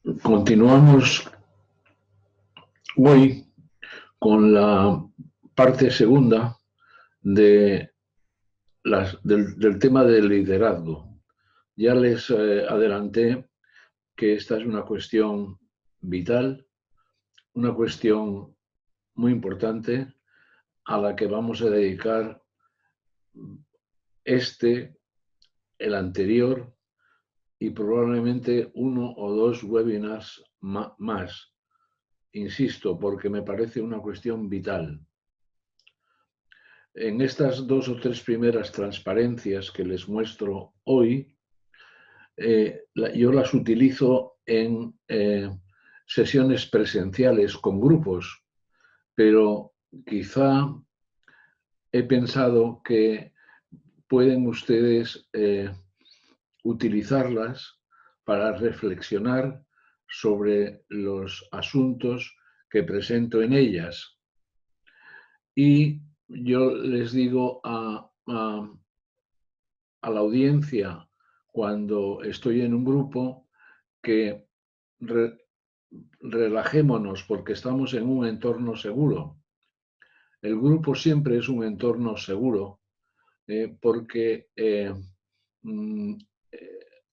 Continuamos hoy con la parte segunda del tema del liderazgo. Ya les adelanté que esta es una cuestión vital, una cuestión muy importante a la que vamos a dedicar el anterior y probablemente uno o dos webinars más. Insisto, porque me parece una cuestión vital. En estas dos o tres primeras transparencias que les muestro hoy, yo las utilizo en sesiones presenciales con grupos, pero quizá he pensado que pueden ustedes utilizarlas para reflexionar sobre los asuntos que presento en ellas. Y yo les digo a la audiencia cuando estoy en un grupo que relajémonos porque estamos en un entorno seguro. El grupo siempre es un entorno seguro porque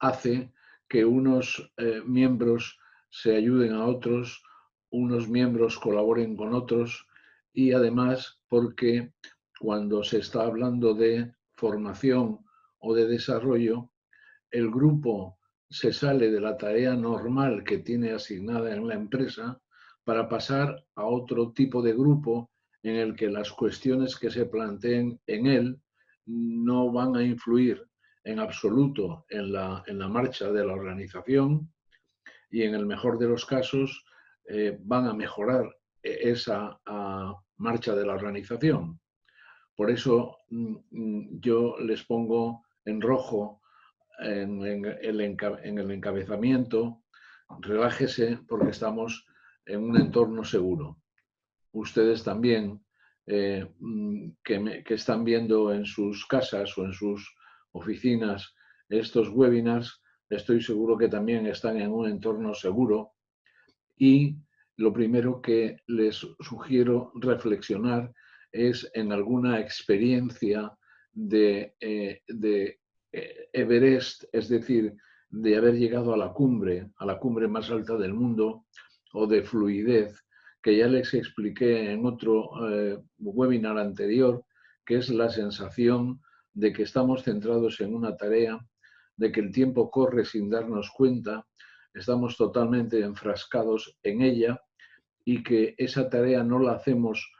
hace que unos miembros se ayuden a otros, unos miembros colaboren con otros y además porque cuando se está hablando de formación o de desarrollo, el grupo se sale de la tarea normal que tiene asignada en la empresa para pasar a otro tipo de grupo en el que las cuestiones que se planteen en él no van a influir en absoluto en la marcha de la organización y en el mejor de los casos van a mejorar esa marcha de la organización. Por eso yo les pongo en rojo en el encabezamiento, relájese porque estamos en un entorno seguro. Ustedes también, que están viendo en sus casas o en sus oficinas estos webinars, estoy seguro que también están en un entorno seguro y lo primero que les sugiero reflexionar es en alguna experiencia de Everest, es decir, de haber llegado a la cumbre más alta del mundo, o de fluidez, que ya les expliqué en otro webinar anterior, que es la sensación de que estamos centrados en una tarea, de que el tiempo corre sin darnos cuenta, estamos totalmente enfrascados en ella y que esa tarea no la hacemos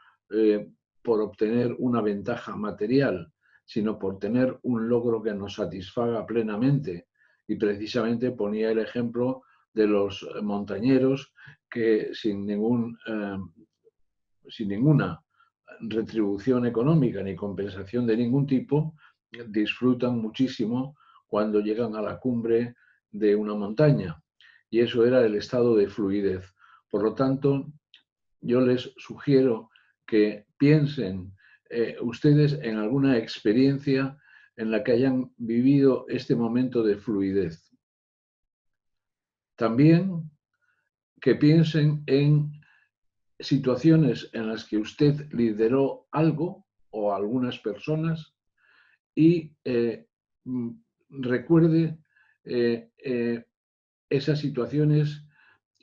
por obtener una ventaja material, sino por tener un logro que nos satisfaga plenamente. Y precisamente ponía el ejemplo de los montañeros que sin ninguna retribución económica ni compensación de ningún tipo, disfrutan muchísimo cuando llegan a la cumbre de una montaña. Y eso era el estado de fluidez. Por lo tanto, yo les sugiero que piensen ustedes en alguna experiencia en la que hayan vivido este momento de fluidez. También que piensen en situaciones en las que usted lideró algo o algunas personas y recuerde esas situaciones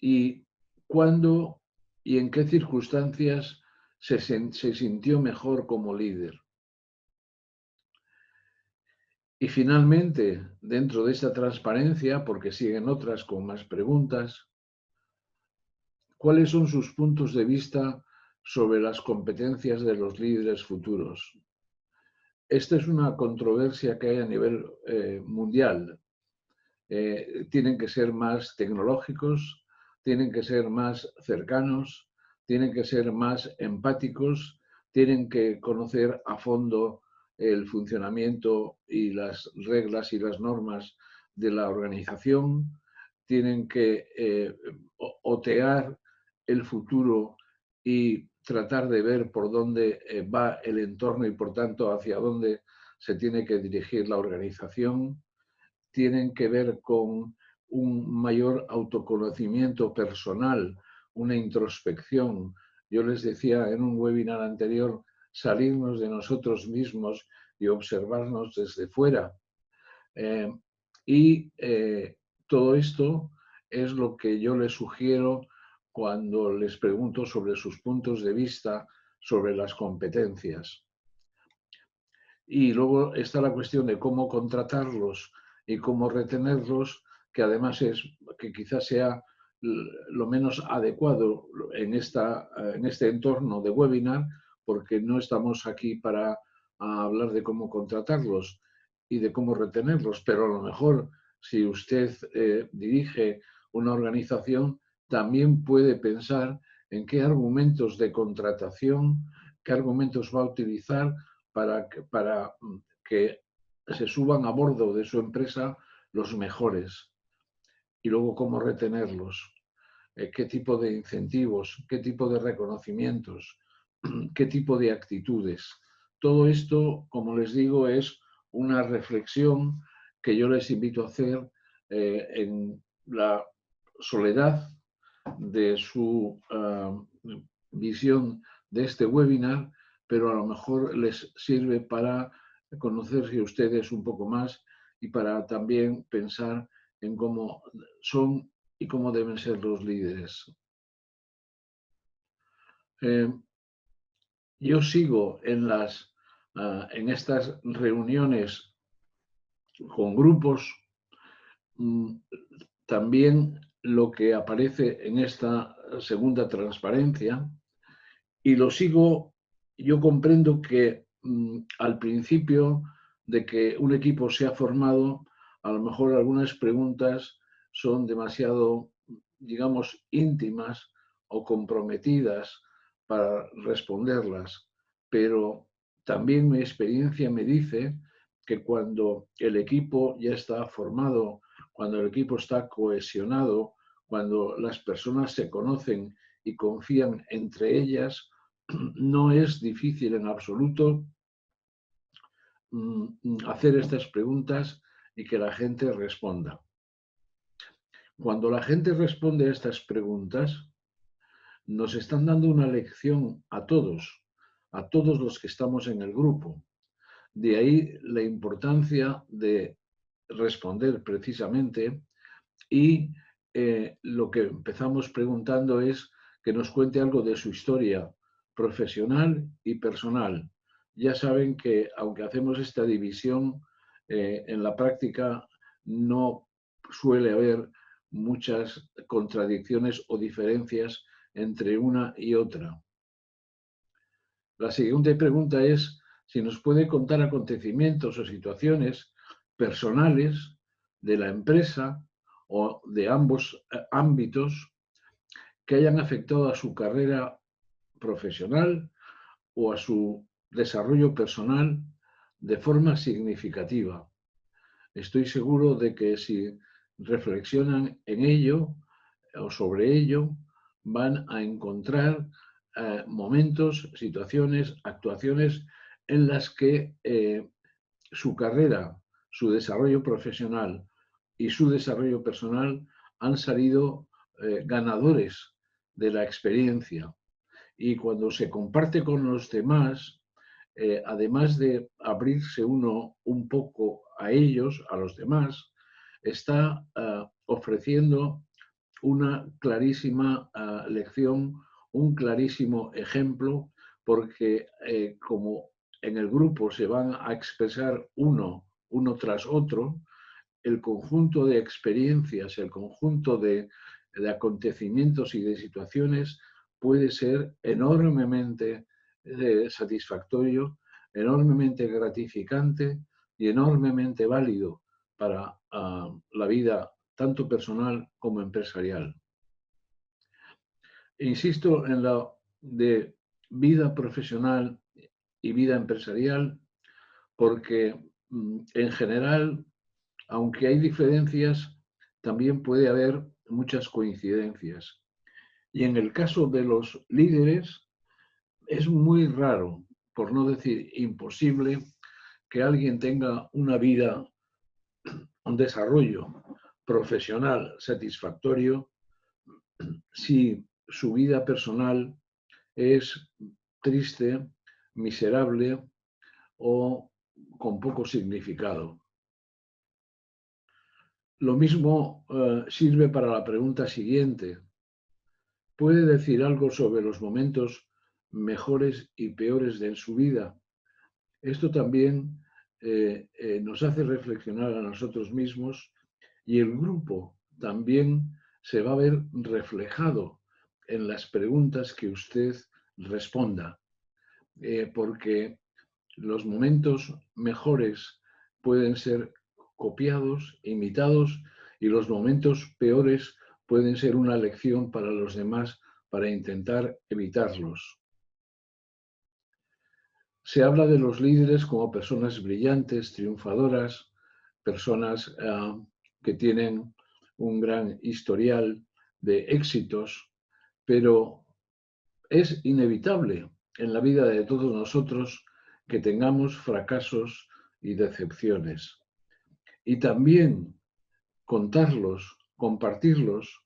y cuándo y en qué circunstancias se sintió mejor como líder. Y finalmente, dentro de esta transparencia, porque siguen otras con más preguntas, ¿cuáles son sus puntos de vista sobre las competencias de los líderes futuros? Esta es una controversia que hay a nivel mundial. Tienen que ser más tecnológicos, tienen que ser más cercanos, tienen que ser más empáticos, tienen que conocer a fondo el funcionamiento y las reglas y las normas de la organización, tienen que otear el futuro y tratar de ver por dónde va el entorno y por tanto hacia dónde se tiene que dirigir la organización, tienen que ver con un mayor autoconocimiento personal, una introspección. Yo les decía en un webinar anterior, salirnos de nosotros mismos y observarnos desde fuera. Eh, y todo esto es lo que yo les sugiero cuando les pregunto sobre sus puntos de vista sobre las competencias. Y luego está la cuestión de cómo contratarlos y cómo retenerlos, que además es que quizás sea lo menos adecuado en este entorno de webinar, porque no estamos aquí para hablar de cómo contratarlos y de cómo retenerlos, pero a lo mejor si usted dirige una organización, también puede pensar en qué argumentos de contratación, qué argumentos va a utilizar para que se suban a bordo de su empresa los mejores. Y luego cómo retenerlos, qué tipo de incentivos, qué tipo de reconocimientos, qué tipo de actitudes. Todo esto, como les digo, es una reflexión que yo les invito a hacer en la soledad de su visión de este webinar, pero a lo mejor les sirve para conocerse ustedes un poco más y para también pensar en cómo son y cómo deben ser los líderes. Yo sigo en estas reuniones con grupos también lo que aparece en esta segunda transparencia y lo sigo. Yo comprendo que al principio de que un equipo se ha formado, a lo mejor algunas preguntas son demasiado, digamos, íntimas o comprometidas para responderlas, pero también mi experiencia me dice que cuando el equipo ya está formado, cuando el equipo está cohesionado, cuando las personas se conocen y confían entre ellas, no es difícil en absoluto hacer estas preguntas y que la gente responda. Cuando la gente responde a estas preguntas, nos están dando una lección a todos los que estamos en el grupo. De ahí la importancia de responder precisamente y lo que empezamos preguntando es que nos cuente algo de su historia profesional y personal. Ya saben que aunque hacemos esta división, en la práctica no suele haber muchas contradicciones o diferencias entre una y otra. La siguiente pregunta es si nos puede contar acontecimientos o situaciones personales de la empresa o de ambos ámbitos que hayan afectado a su carrera profesional o a su desarrollo personal de forma significativa. Estoy seguro de que si reflexionan en ello o sobre ello, van a encontrar momentos, situaciones, actuaciones en las que su carrera, su desarrollo profesional y su desarrollo personal han salido ganadores de la experiencia. Y cuando se comparte con los demás, además de abrirse uno un poco a ellos, a los demás, está ofreciendo una clarísima lección, un clarísimo ejemplo, porque como en el grupo se van a expresar uno tras otro, el conjunto de experiencias, el conjunto de acontecimientos y de situaciones puede ser enormemente satisfactorio, enormemente gratificante y enormemente válido para la vida tanto personal como empresarial. Insisto en la de vida profesional y vida empresarial porque en general, aunque hay diferencias, también puede haber muchas coincidencias. Y en el caso de los líderes, es muy raro, por no decir imposible, que alguien tenga una vida, un desarrollo profesional satisfactorio si su vida personal es triste, miserable o con poco significado. Lo mismo sirve para la pregunta siguiente. ¿Puede decir algo sobre los momentos mejores y peores de su vida? Esto también nos hace reflexionar a nosotros mismos y el grupo también se va a ver reflejado en las preguntas que usted responda, porque los momentos mejores pueden ser copiados, imitados, y los momentos peores pueden ser una lección para los demás para intentar evitarlos. Se habla de los líderes como personas brillantes, triunfadoras, personas que tienen un gran historial de éxitos, pero es inevitable en la vida de todos nosotros que tengamos fracasos y decepciones. Y también contarlos, compartirlos,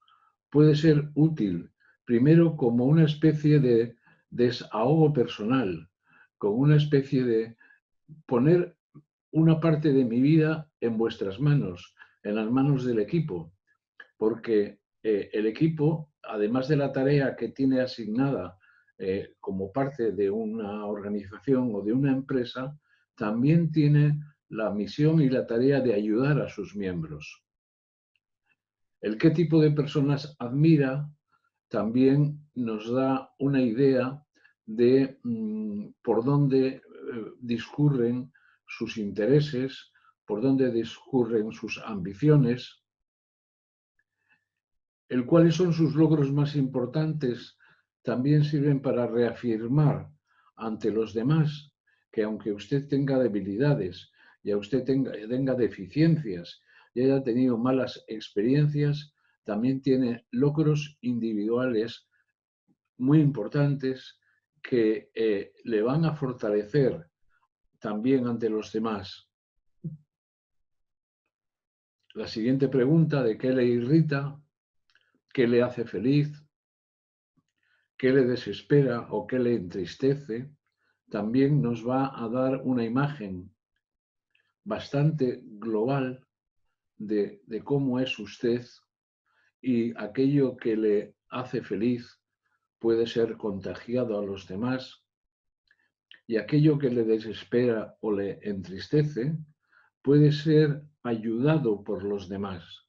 puede ser útil, primero como una especie de desahogo personal, como una especie de poner una parte de mi vida en vuestras manos, en las manos del equipo, porque el equipo, además de la tarea que tiene asignada como parte de una organización o de una empresa, también tiene la misión y la tarea de ayudar a sus miembros. El qué tipo de personas admira también nos da una idea de por dónde discurren sus intereses, por dónde discurren sus ambiciones, el cuáles son sus logros más importantes, también sirven para reafirmar ante los demás que aunque usted tenga debilidades y a usted tenga deficiencias y haya tenido malas experiencias, también tiene logros individuales muy importantes que le van a fortalecer también ante los demás. La siguiente pregunta de qué le irrita, qué le hace feliz, qué le desespera o qué le entristece, también nos va a dar una imagen bastante global de cómo es usted, y aquello que le hace feliz puede ser contagiado a los demás y aquello que le desespera o le entristece puede ser ayudado por los demás.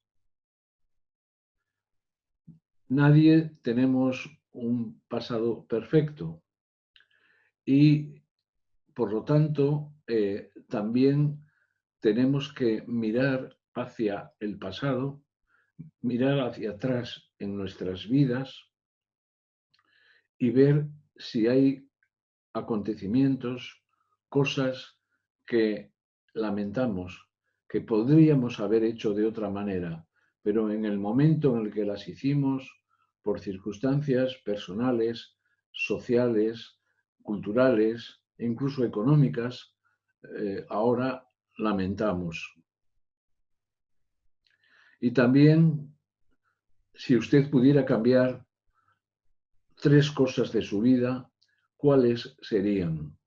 Nadie tenemos un pasado perfecto y, por lo tanto, también tenemos que mirar hacia el pasado, mirar hacia atrás en nuestras vidas y ver si hay acontecimientos, cosas que lamentamos, que podríamos haber hecho de otra manera, pero en el momento en el que las hicimos, por circunstancias personales, sociales, culturales e incluso económicas, ahora lamentamos. Y también, si usted pudiera cambiar 3 cosas de su vida, ¿cuáles serían?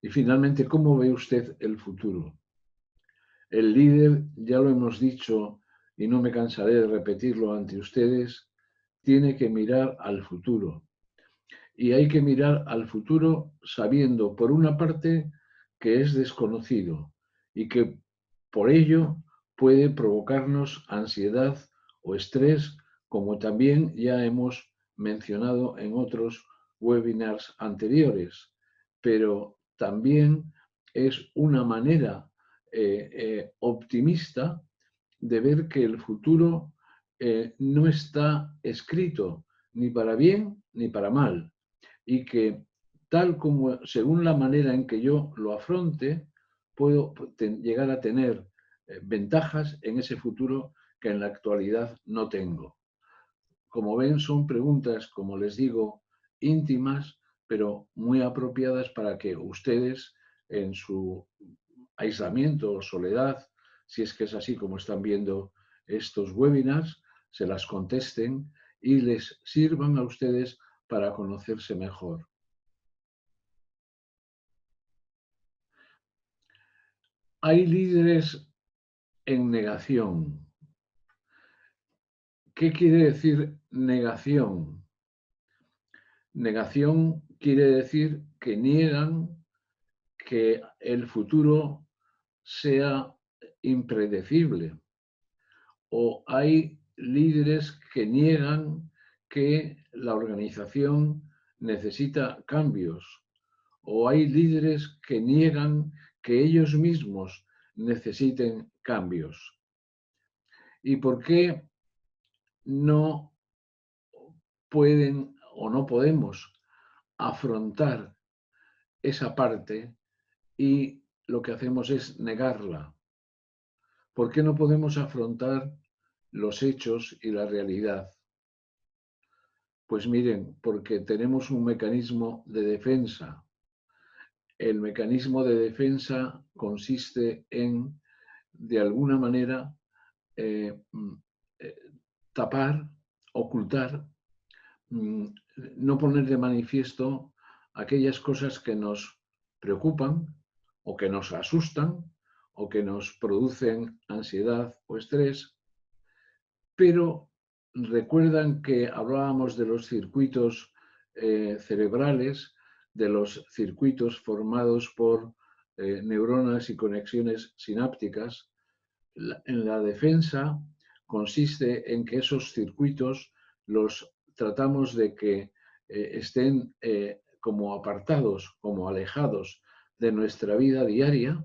Y finalmente, ¿cómo ve usted el futuro? El líder, ya lo hemos dicho y no me cansaré de repetirlo ante ustedes, tiene que mirar al futuro. Y hay que mirar al futuro sabiendo, por una parte, que es desconocido y que por ello puede provocarnos ansiedad o estrés, como también ya hemos mencionado en otros webinars anteriores. Pero también es una manera optimista de ver que el futuro no está escrito ni para bien ni para mal, y que tal como, según la manera en que yo lo afronte, puedo llegar a tener ventajas en ese futuro que en la actualidad no tengo. Como ven, son preguntas, como les digo, íntimas, pero muy apropiadas para que ustedes, en su aislamiento o soledad, si es que es así como están viendo estos webinars, se las contesten y les sirvan a ustedes para conocerse mejor. Hay líderes en negación. ¿Qué quiere decir negación? Negación quiere decir que niegan que el futuro sea impredecible. O hay líderes que niegan que la organización necesita cambios. O hay líderes que niegan que ellos mismos necesiten cambios. ¿Y por qué no pueden o no podemos afrontar esa parte y lo que hacemos es negarla? ¿Por qué no podemos afrontar los hechos y la realidad? Pues miren, porque tenemos un mecanismo de defensa. El mecanismo de defensa consiste en, de alguna manera, eh, eh, tapar, ocultar, no poner de manifiesto aquellas cosas que nos preocupan o que nos asustan o que nos producen ansiedad o estrés, pero recuerdan que hablábamos de los circuitos cerebrales, de los circuitos formados por neuronas y conexiones sinápticas. En la defensa consiste en que esos circuitos los tratamos de que estén como apartados, como alejados de nuestra vida diaria,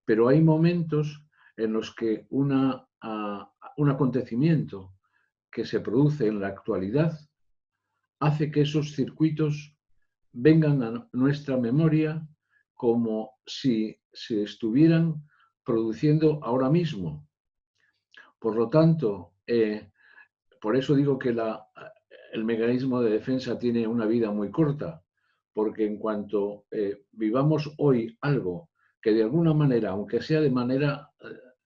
pero hay momentos en los que un acontecimiento que se produce en la actualidad hace que esos circuitos vengan a nuestra memoria como si se estuvieran produciendo ahora mismo. Por lo tanto, por eso digo que el mecanismo de defensa tiene una vida muy corta, porque en cuanto vivamos hoy algo que de alguna manera, aunque sea de manera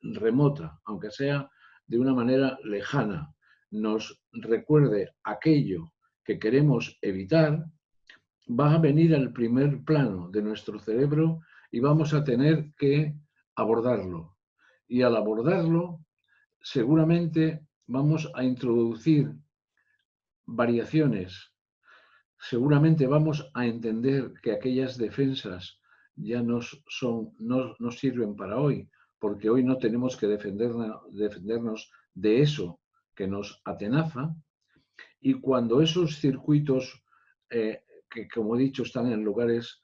remota, aunque sea de una manera lejana, nos recuerde aquello que queremos evitar, va a venir al primer plano de nuestro cerebro y vamos a tener que abordarlo. Y al abordarlo, seguramente vamos a introducir variaciones. Seguramente vamos a entender que aquellas defensas ya no sirven para hoy, porque hoy no tenemos que defendernos de eso que nos atenaza. Y cuando esos circuitos, que como he dicho están en lugares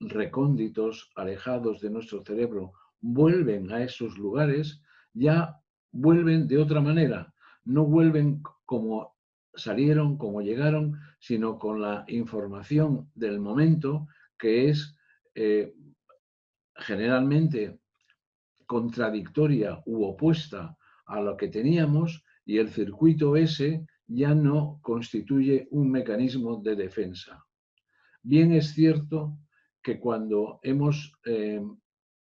recónditos, alejados de nuestro cerebro, vuelven a esos lugares, ya vuelven de otra manera. No vuelven como salieron, como llegaron, sino con la información del momento, que es generalmente contradictoria u opuesta a lo que teníamos, y el circuito ese ya no constituye un mecanismo de defensa. Bien es cierto que cuando hemos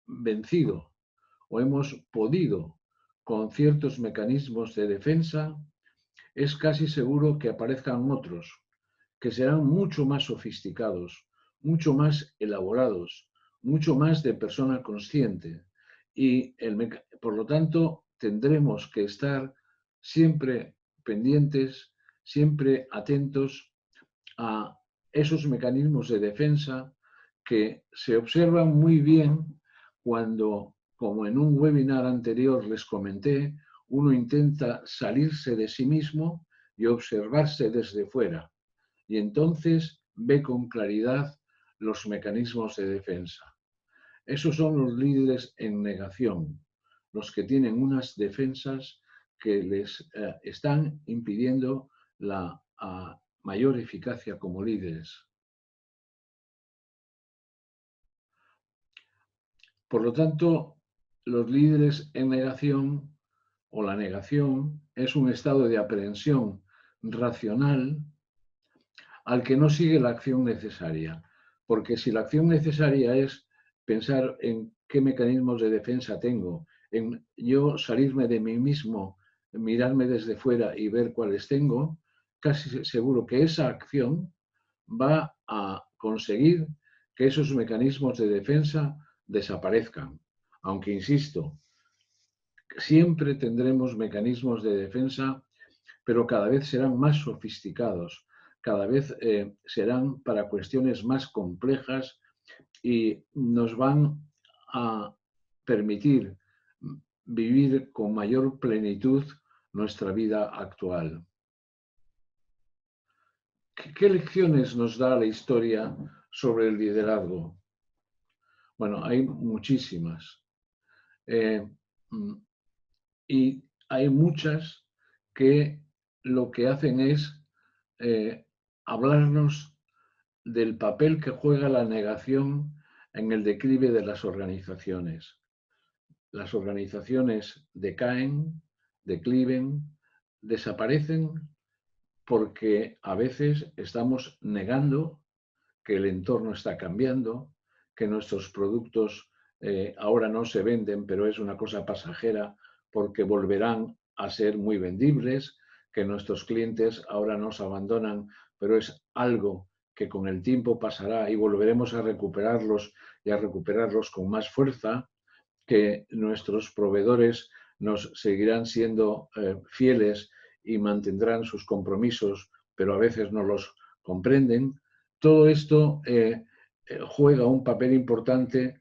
vencido o hemos podido con ciertos mecanismos de defensa, es casi seguro que aparezcan otros, que serán mucho más sofisticados, mucho más elaborados, mucho más de persona consciente. Y por lo tanto tendremos que estar siempre pendientes, siempre atentos a esos mecanismos de defensa que se observan muy bien cuando, como en un webinar anterior les comenté, uno intenta salirse de sí mismo y observarse desde fuera. Y entonces ve con claridad los mecanismos de defensa. Esos son los líderes en negación, los que tienen unas defensas que les están impidiendo la mayor eficacia como líderes. Por lo tanto, los líderes en negación o la negación es un estado de aprehensión racional al que no sigue la acción necesaria. Porque si la acción necesaria es pensar en qué mecanismos de defensa tengo, en yo salirme de mí mismo, mirarme desde fuera y ver cuáles tengo, casi seguro que esa acción va a conseguir que esos mecanismos de defensa desaparezcan. Aunque, insisto, siempre tendremos mecanismos de defensa, pero cada vez serán más sofisticados, cada vez serán para cuestiones más complejas y nos van a permitir vivir con mayor plenitud nuestra vida actual. ¿Qué lecciones nos da la historia sobre el liderazgo? Bueno, hay muchísimas. Y hay muchas que lo que hacen es hablarnos del papel que juega la negación en el declive de las organizaciones. Las organizaciones decaen, decliven, desaparecen porque a veces estamos negando que el entorno está cambiando, que nuestros productos ahora no se venden, pero es una cosa pasajera porque volverán a ser muy vendibles, que nuestros clientes ahora nos abandonan, pero es algo que con el tiempo pasará y volveremos a recuperarlos y a recuperarlos con más fuerza, que nuestros proveedores nos seguirán siendo fieles y mantendrán sus compromisos, pero a veces no los comprenden. Todo esto juega un papel importante,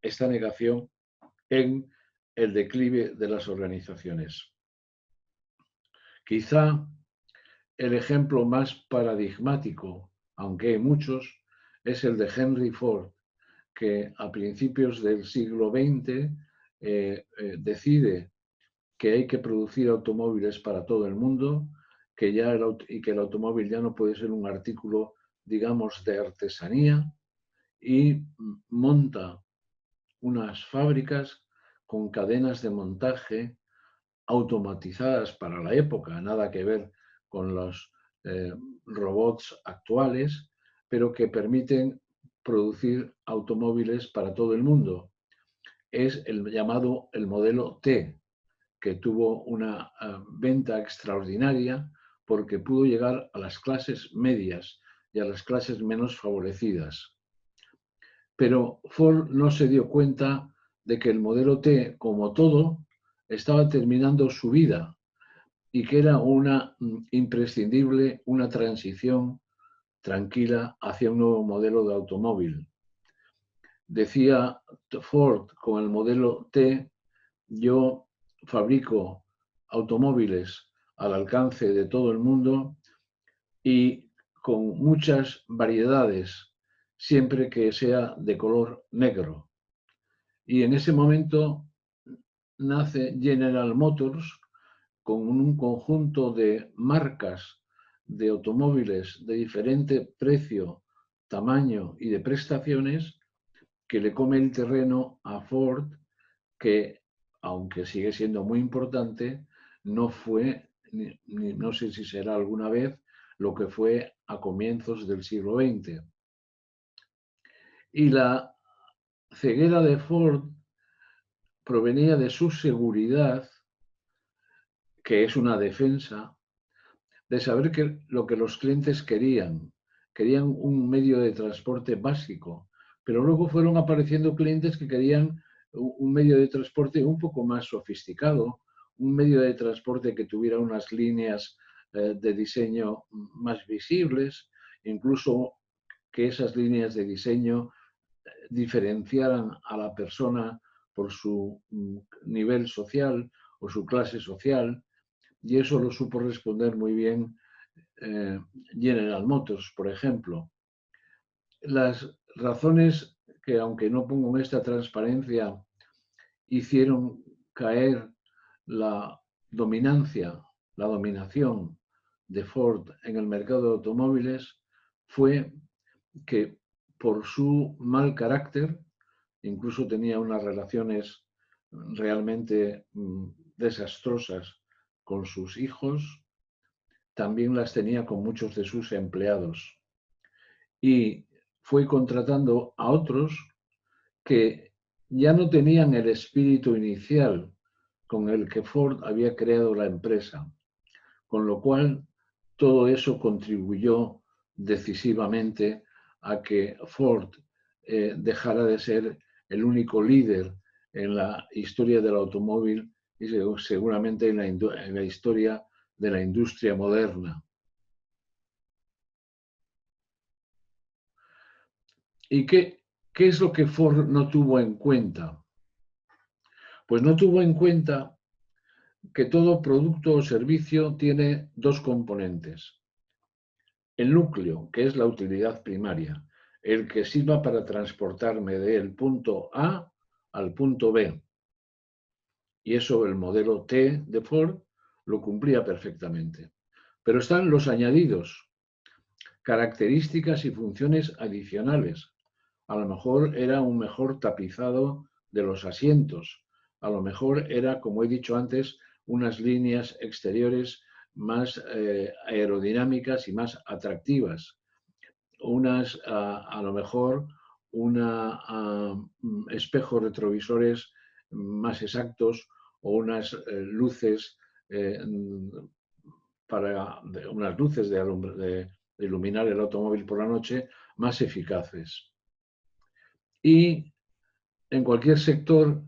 esta negación, en el declive de las organizaciones. Quizá el ejemplo más paradigmático, aunque hay muchos, es el de Henry Ford, que a principios del siglo XX decide que hay que producir automóviles para todo el mundo, y que el automóvil ya no puede ser un artículo, digamos, de artesanía, y monta unas fábricas con cadenas de montaje automatizadas para la época, nada que ver con los robots actuales, pero que permiten producir automóviles para todo el mundo. Es el llamado el modelo T, que tuvo una venta extraordinaria porque pudo llegar a las clases medias y a las clases menos favorecidas. Pero Ford no se dio cuenta de que el modelo T, como todo, estaba terminando su vida y que era una imprescindible, una transición tranquila hacia un nuevo modelo de automóvil. Decía Ford con el modelo T, yo fabrico automóviles al alcance de todo el mundo y con muchas variedades, siempre que sea de color negro. Y en ese momento nace General Motors con un conjunto de marcas de automóviles de diferente precio, tamaño y de prestaciones que le come el terreno a Ford, que, aunque sigue siendo muy importante, no fue, no sé si será alguna vez, lo que fue a comienzos del siglo XX. Y la ceguera de Ford provenía de su seguridad, que es una defensa, de saber que lo que los clientes querían un medio de transporte básico, pero luego fueron apareciendo clientes que querían un medio de transporte un poco más sofisticado, un medio de transporte que tuviera unas líneas de diseño más visibles, incluso que esas líneas de diseño diferenciaran a la persona por su nivel social o su clase social, y eso lo supo responder muy bien General Motors, por ejemplo. Las razones que, aunque no pongo en esta transparencia, hicieron caer la dominancia, la dominación de Ford en el mercado de automóviles fue que por su mal carácter, incluso tenía unas relaciones realmente desastrosas con sus hijos, también las tenía con muchos de sus empleados. Y fue contratando a otros que ya no tenían el espíritu inicial con el que Ford había creado la empresa, con lo cual todo eso contribuyó decisivamente a que Ford dejara de ser el único líder en la historia del automóvil y seguramente en la historia de la industria moderna. ¿Y qué es lo que Ford no tuvo en cuenta? Pues no tuvo en cuenta que todo producto o servicio tiene dos componentes. El núcleo, que es la utilidad primaria, el que sirva para transportarme del punto A al punto B. Y eso el modelo T de Ford lo cumplía perfectamente. Pero están los añadidos, características y funciones adicionales. A lo mejor era un mejor tapizado de los asientos. A lo mejor era, como he dicho antes, unas líneas exteriores más aerodinámicas y más atractivas. A lo mejor, espejos retrovisores más exactos o unas luces eh, unas luces de iluminar el automóvil por la noche más eficaces. Y en cualquier sector,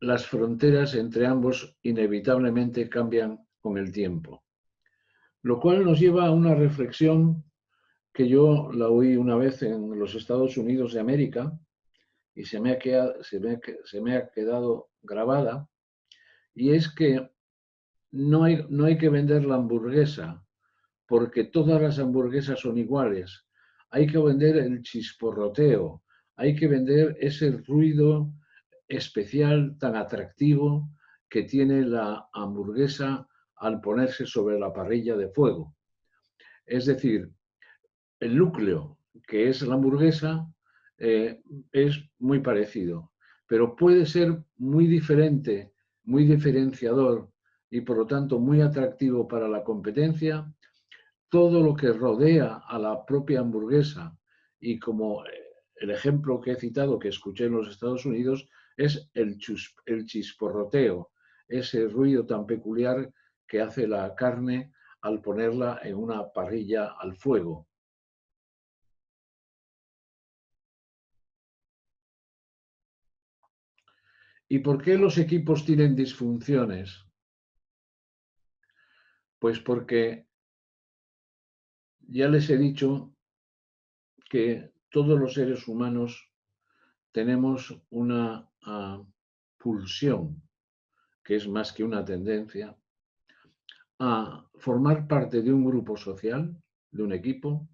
las fronteras entre ambos inevitablemente cambian con el tiempo. Lo cual nos lleva a una reflexión que yo la oí una vez en los Estados Unidos de América y se me ha quedado grabada, y es que no hay que vender la hamburguesa porque todas las hamburguesas son iguales. Hay que vender el chisporroteo, hay que vender ese ruido especial tan atractivo que tiene la hamburguesa al ponerse sobre la parrilla de fuego. Es decir, el núcleo, que es la hamburguesa, es muy parecido, pero puede ser muy diferente, muy diferenciador y por lo tanto muy atractivo para la competencia todo lo que rodea a la propia hamburguesa. Y como el ejemplo que he citado, que escuché en los Estados Unidos, es el chisporroteo, ese ruido tan peculiar que hace la carne al ponerla en una parrilla al fuego. ¿Y por qué los equipos tienen disfunciones? Pues porque ya les he dicho que todos los seres humanos tenemos una pulsión, que es más que una tendencia, a formar parte de un grupo social, de un equipo,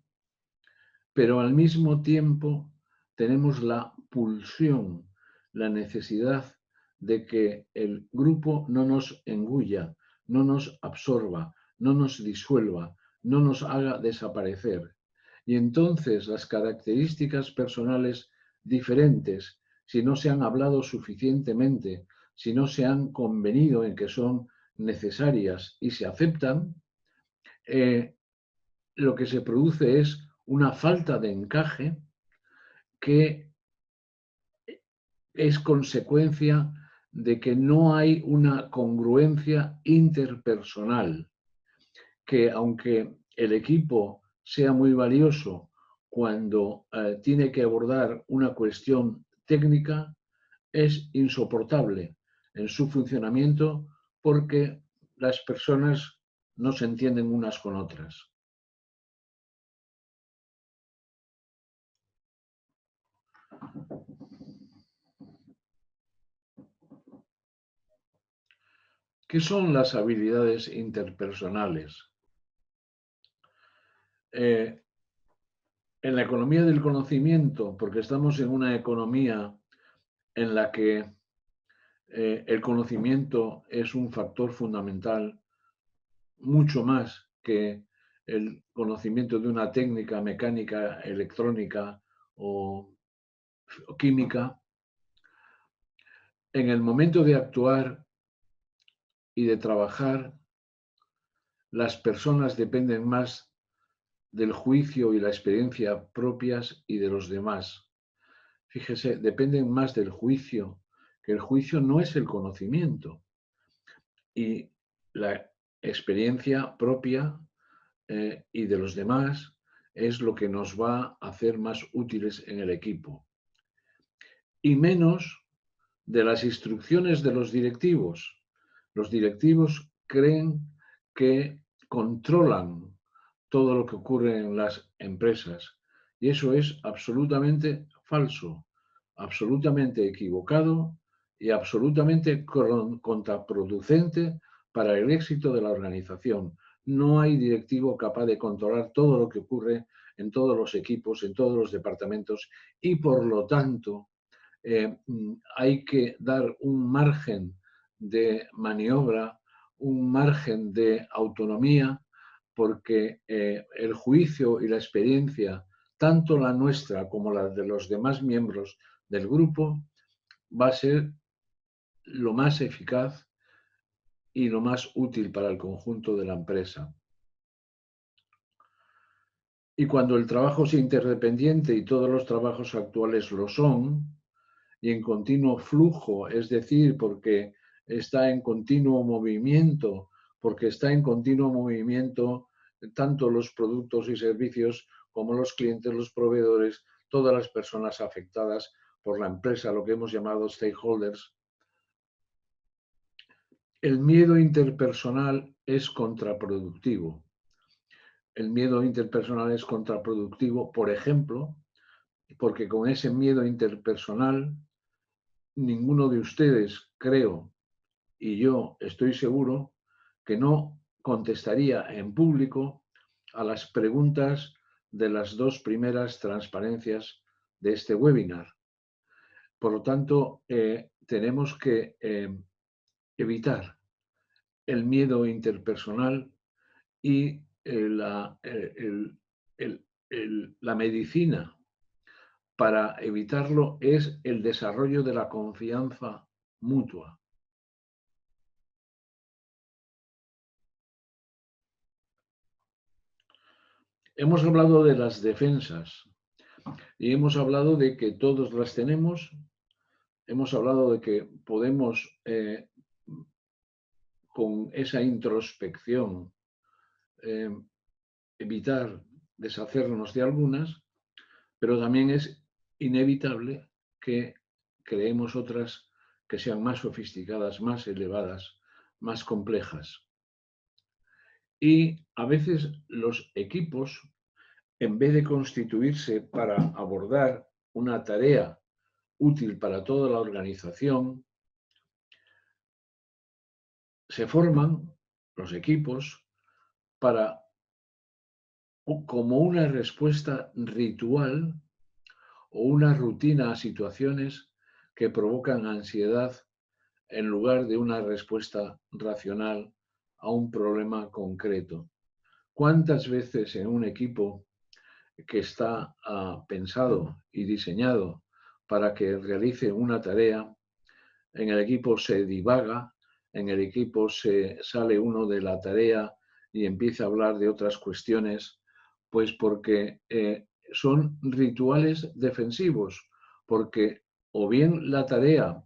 pero al mismo tiempo tenemos la pulsión, la necesidad de que el grupo no nos engulla, no nos absorba, no nos disuelva, no nos haga desaparecer. Y entonces las características personales diferentes, si no se han hablado suficientemente, si no se han convenido en que son necesarias y se aceptan, eh, lo que se produce es una falta de encaje que es consecuencia de que no hay una congruencia interpersonal, que aunque el equipo sea muy valioso cuando tiene que abordar una cuestión técnica, es insoportable en su funcionamiento porque las personas no se entienden unas con otras. ¿Qué son las habilidades interpersonales? Eh, en la economía del conocimiento, porque estamos en una economía en la que el conocimiento es un factor fundamental, mucho más que el conocimiento de una técnica mecánica, electrónica o química. En el momento de actuar y de trabajar, las personas dependen más del juicio y la experiencia propias y de los demás. fíjese, dependen más del juicio, que el juicio no es el conocimiento. Y la experiencia propia y de los demás es lo que nos va a hacer más útiles en el equipo. Y menos de las instrucciones de los directivos. Los directivos creen que controlan todo lo que ocurre en las empresas y eso es absolutamente falso, absolutamente equivocado y absolutamente contraproducente para el éxito de la organización. No hay directivo capaz de controlar todo lo que ocurre en todos los equipos, en todos los departamentos y por lo tanto hay que dar un margen de maniobra, un margen de autonomía, porque el juicio y la experiencia, tanto la nuestra como la de los demás miembros del grupo, va a ser lo más eficaz y lo más útil para el conjunto de la empresa. Y cuando el trabajo es interdependiente y todos los trabajos actuales lo son, y en continuo flujo, es decir, porque está en continuo movimiento, porque está en continuo movimiento tanto los productos y servicios como los clientes, los proveedores, todas las personas afectadas por la empresa, lo que hemos llamado stakeholders. El miedo interpersonal es contraproductivo. El miedo interpersonal es contraproductivo, por ejemplo, porque con ese miedo interpersonal ninguno de ustedes, creo, y yo estoy seguro que no contestaría en público a las preguntas de las dos primeras transparencias de este webinar. Por lo tanto, tenemos que evitar el miedo interpersonal y la medicina para evitarlo es el desarrollo de la confianza mutua. Hemos hablado de las defensas y hemos hablado de que todos las tenemos, hemos hablado de que podemos, con esa introspección, evitar deshacernos de algunas, pero también es inevitable que creemos otras que sean más sofisticadas, más elevadas, más complejas. Y a veces los equipos, en vez de constituirse para abordar una tarea útil para toda la organización, se forman los equipos para, como una respuesta ritual o una rutina a situaciones que provocan ansiedad en lugar de una respuesta racional a un problema concreto. ¿Cuántas veces en un equipo que está pensado y diseñado para que realice una tarea, en el equipo se divaga, en el equipo se sale uno de la tarea y empieza a hablar de otras cuestiones, pues porque son rituales defensivos, porque o bien la tarea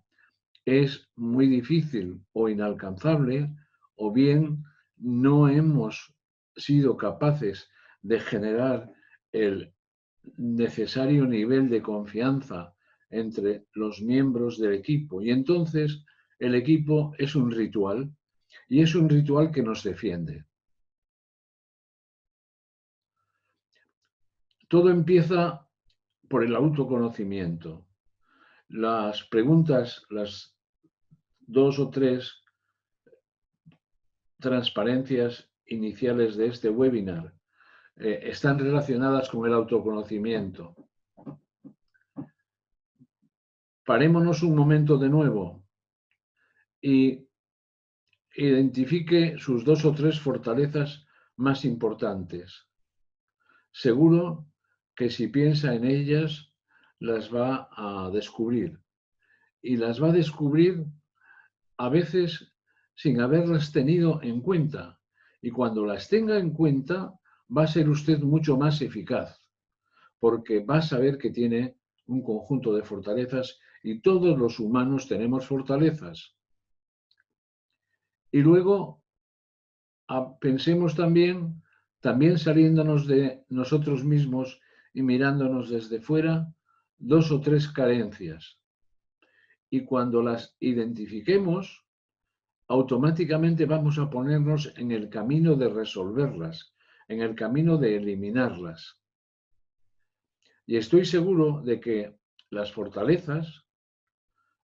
es muy difícil o inalcanzable, o bien no hemos sido capaces de generar el necesario nivel de confianza entre los miembros del equipo. Y entonces el equipo es un ritual y es un ritual que nos defiende. Todo empieza por el autoconocimiento. Las preguntas, las 2 o 3 transparencias iniciales de este webinar, están relacionadas con el autoconocimiento. Parémonos un momento de nuevo y identifique sus 2 o 3 fortalezas más importantes. Seguro que si piensa en ellas, las va a descubrir. Y las va a descubrir a veces sin haberlas tenido en cuenta. Y cuando las tenga en cuenta, va a ser usted mucho más eficaz, porque va a saber que tiene un conjunto de fortalezas y todos los humanos tenemos fortalezas. Y luego pensemos también saliéndonos de nosotros mismos y mirándonos desde fuera, 2 o 3 carencias. Y cuando las identifiquemos, automáticamente vamos a ponernos en el camino de resolverlas, en el camino de eliminarlas. Y estoy seguro de que las fortalezas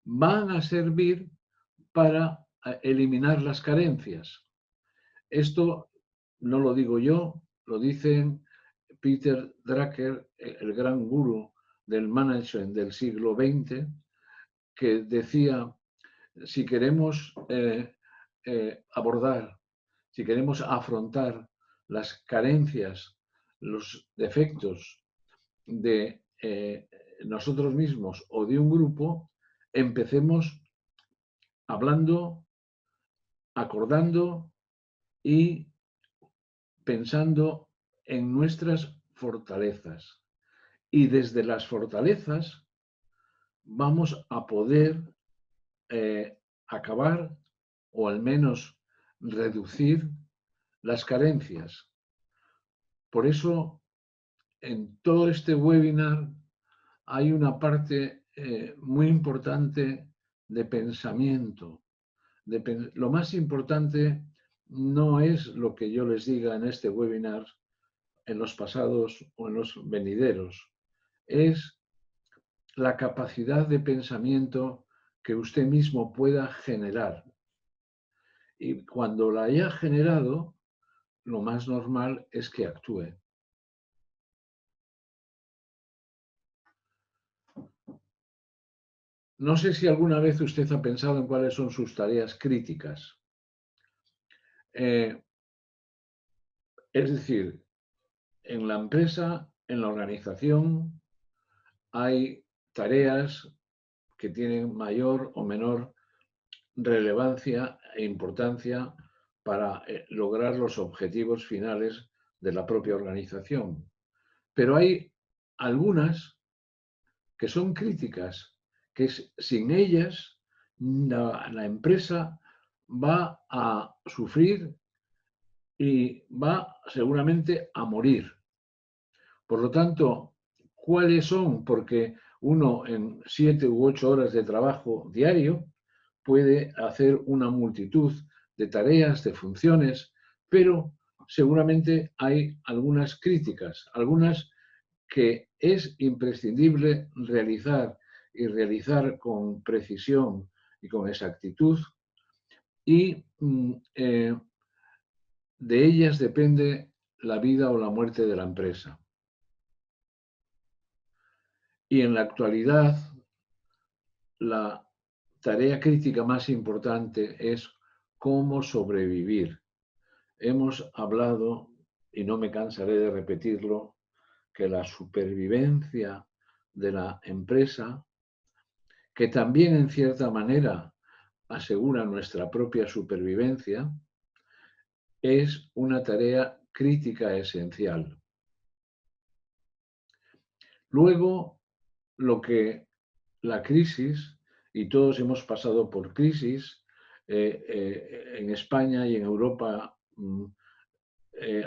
van a servir para eliminar las carencias. Esto no lo digo yo, lo dicen Peter Drucker, el gran gurú del management del siglo XX, que decía, si queremos abordar, si queremos afrontar las carencias, los defectos de nosotros mismos o de un grupo, empecemos hablando, acordando y pensando en nuestras fortalezas. Y desde las fortalezas vamos a poder acabar o al menos reducir las carencias. Por eso, en todo este webinar hay una parte muy importante de pensamiento. Lo más importante no es lo que yo les diga en este webinar, en los pasados o en los venideros, es la capacidad de pensamiento que usted mismo pueda generar. Y cuando la haya generado, lo más normal es que actúe. No sé si alguna vez usted ha pensado en cuáles son sus tareas críticas. Es decir, en la empresa, en la organización, hay tareas que tienen mayor o menor relevancia e importancia para lograr los objetivos finales de la propia organización. Pero hay algunas que son críticas, que sin ellas la empresa va a sufrir y va seguramente a morir. Por lo tanto, ¿cuáles son? Porque uno en 7 u 8 horas de trabajo diario puede hacer una multitud de tareas, de funciones, pero seguramente hay algunas críticas, algunas que es imprescindible realizar y realizar con precisión y con exactitud, y de ellas depende la vida o la muerte de la empresa. Y en la actualidad, la tarea crítica más importante es cómo sobrevivir. Hemos hablado, y no me cansaré de repetirlo, que la supervivencia de la empresa, que también en cierta manera asegura nuestra propia supervivencia, es una tarea crítica esencial. Luego, lo que la crisis, y todos hemos pasado por crisis, en España y en Europa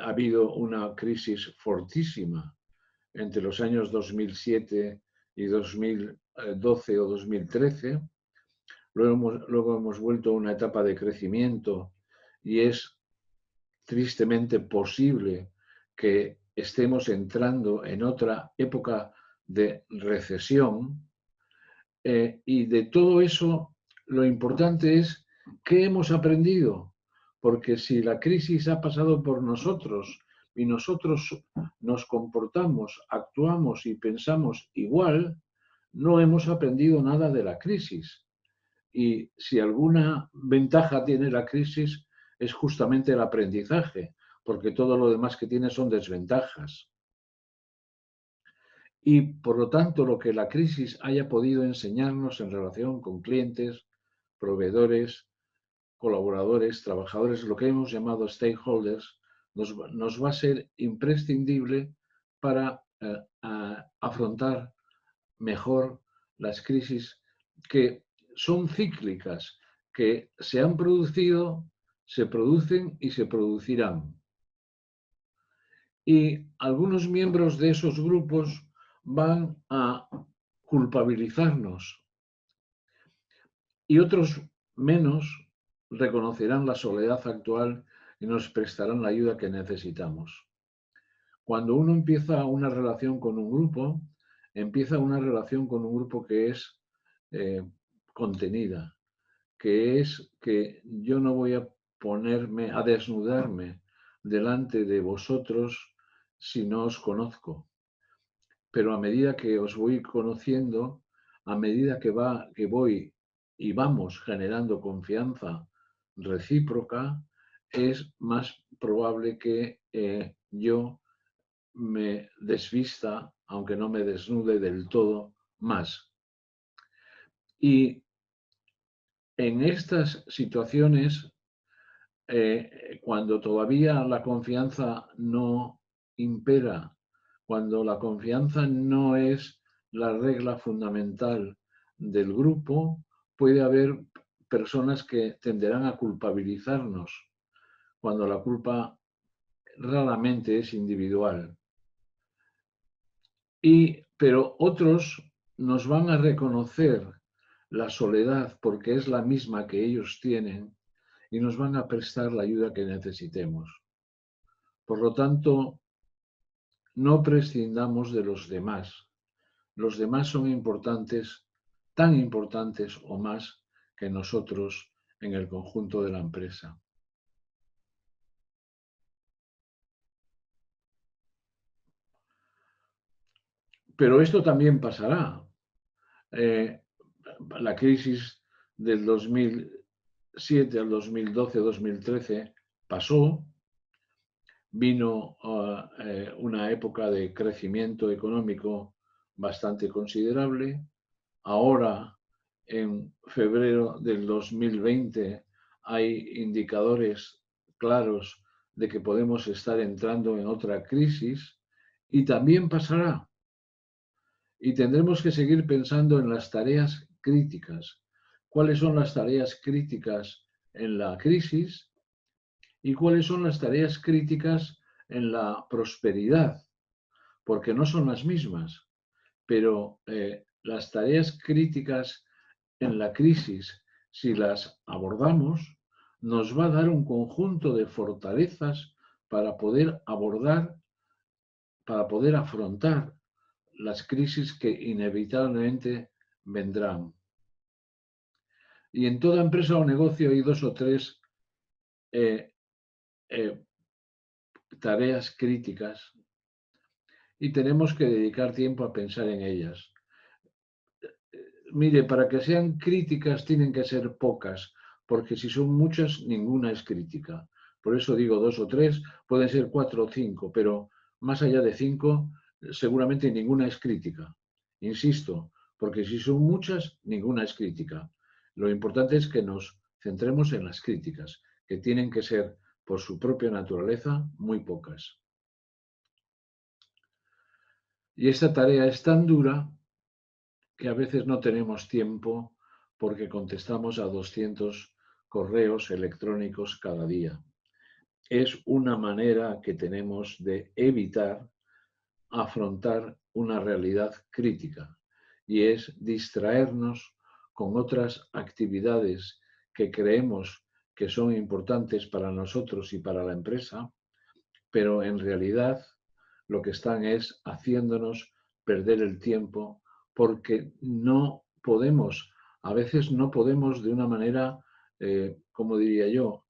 ha habido una crisis fortísima entre los años 2007 y 2012 o 2013. Luego hemos vuelto a una etapa de crecimiento y es tristemente posible que estemos entrando en otra época de recesión. Y de todo eso, lo importante es qué hemos aprendido, porque si la crisis ha pasado por nosotros y nosotros nos comportamos, actuamos y pensamos igual, no hemos aprendido nada de la crisis. Y si alguna ventaja tiene la crisis es justamente el aprendizaje, porque todo lo demás que tiene son desventajas. Y por lo tanto, lo que la crisis haya podido enseñarnos en relación con clientes, proveedores, colaboradores, trabajadores, lo que hemos llamado stakeholders, nos va a ser imprescindible para afrontar mejor las crisis que son cíclicas, que se han producido, se producen y se producirán. Y algunos miembros de esos grupos van a culpabilizarnos y otros menos reconocerán la soledad actual y nos prestarán la ayuda que necesitamos. Cuando uno empieza una relación con un grupo, empieza una relación con un grupo que es contenida, que es que yo no voy a ponerme, a desnudarme delante de vosotros si no os conozco. Pero a medida que os voy conociendo, a medida que voy y vamos generando confianza recíproca, es más probable que yo me desvista, aunque no me desnude del todo, más. Y en estas situaciones, cuando todavía la confianza no impera, cuando la confianza no es la regla fundamental del grupo, puede haber personas que tenderán a culpabilizarnos, cuando la culpa raramente es individual. Pero otros nos van a reconocer la soledad porque es la misma que ellos tienen y nos van a prestar la ayuda que necesitemos. Por lo tanto, no prescindamos de los demás. Los demás son importantes, tan importantes o más que nosotros en el conjunto de la empresa. Pero esto también pasará. La crisis del 2007 al 2012-2013 pasó, vino una época de crecimiento económico bastante considerable. Ahora, en febrero del 2020, hay indicadores claros de que podemos estar entrando en otra crisis y también pasará. Y tendremos que seguir pensando en las tareas críticas. ¿Cuáles son las tareas críticas en la crisis? ¿Y cuáles son las tareas críticas en la prosperidad? Porque no son las mismas, pero las tareas críticas en la crisis, si las abordamos, nos va a dar un conjunto de fortalezas para poder abordar, para poder afrontar las crisis que inevitablemente vendrán. Y en toda empresa o negocio hay dos o tres tareas críticas y tenemos que dedicar tiempo a pensar en ellas. Mire, para que sean críticas tienen que ser pocas, porque si son muchas, ninguna es crítica. Por eso digo dos o tres, pueden ser 4 o 5, pero más allá de 5, seguramente ninguna es crítica. Insisto, porque si son muchas, ninguna es crítica. Lo importante es que nos centremos en las críticas, que tienen que ser, por su propia naturaleza, muy pocas. Y esta tarea es tan dura que a veces no tenemos tiempo porque contestamos a 200 correos electrónicos cada día. Es una manera que tenemos de evitar afrontar una realidad crítica y es distraernos con otras actividades que creemos que son importantes para nosotros y para la empresa, pero en realidad lo que están es haciéndonos perder el tiempo porque no podemos, a veces no podemos de una manera, como diría yo,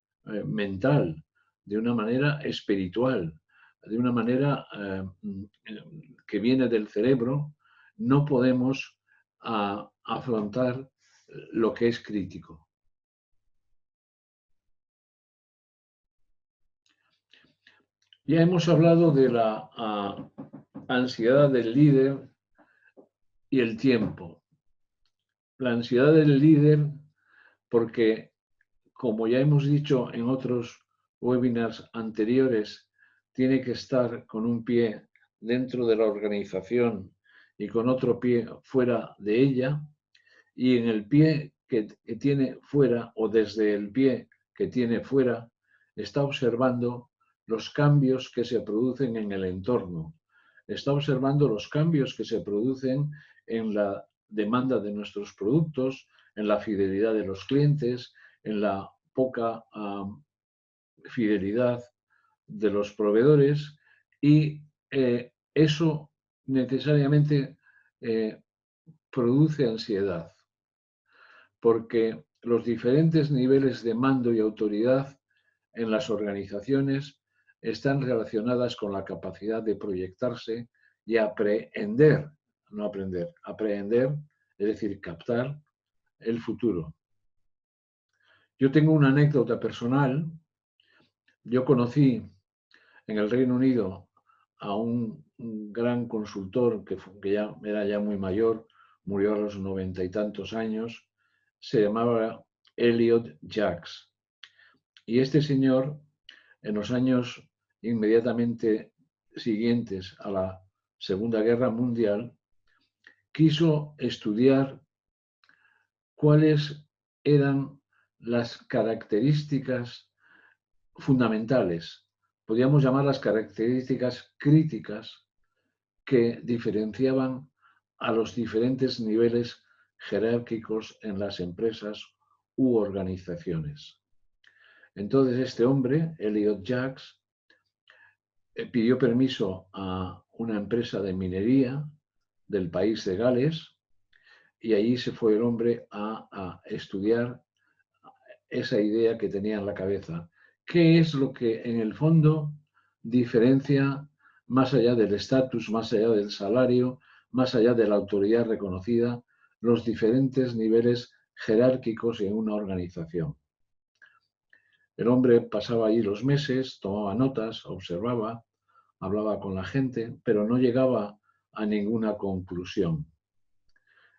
mental, de una manera espiritual, de una manera que viene del cerebro, no podemos afrontar lo que es crítico. Ya hemos hablado de la ansiedad del líder y el tiempo. La ansiedad del líder, porque como ya hemos dicho en otros webinars anteriores, tiene que estar con un pie dentro de la organización y con otro pie fuera de ella, y en el pie que tiene fuera o desde el pie que tiene fuera está observando los cambios que se producen en el entorno, está observando los cambios que se producen en la demanda de nuestros productos, en la fidelidad de los clientes, en la poca fidelidad de los proveedores y eso necesariamente produce ansiedad, porque los diferentes niveles de mando y autoridad en las organizaciones están relacionadas con la capacidad de proyectarse y aprehender, no aprender, aprehender, es decir, captar el futuro. Yo tengo una anécdota personal. Yo conocí en el Reino Unido a un gran consultor que ya era ya muy mayor, murió a los 90 y tantos años, se llamaba Elliot Jaques. Y este señor, en los años inmediatamente siguientes a la Segunda Guerra Mundial, quiso estudiar cuáles eran las características fundamentales, podríamos llamar las características críticas que diferenciaban a los diferentes niveles jerárquicos en las empresas u organizaciones. Entonces este hombre, Elliot Jaques, pidió permiso a una empresa de minería del país de Gales y allí se fue el hombre a estudiar esa idea que tenía en la cabeza. ¿Qué es lo que en el fondo diferencia, más allá del estatus, más allá del salario, más allá de la autoridad reconocida, los diferentes niveles jerárquicos en una organización? El hombre pasaba allí los meses, tomaba notas, observaba, hablaba con la gente, pero no llegaba a ninguna conclusión.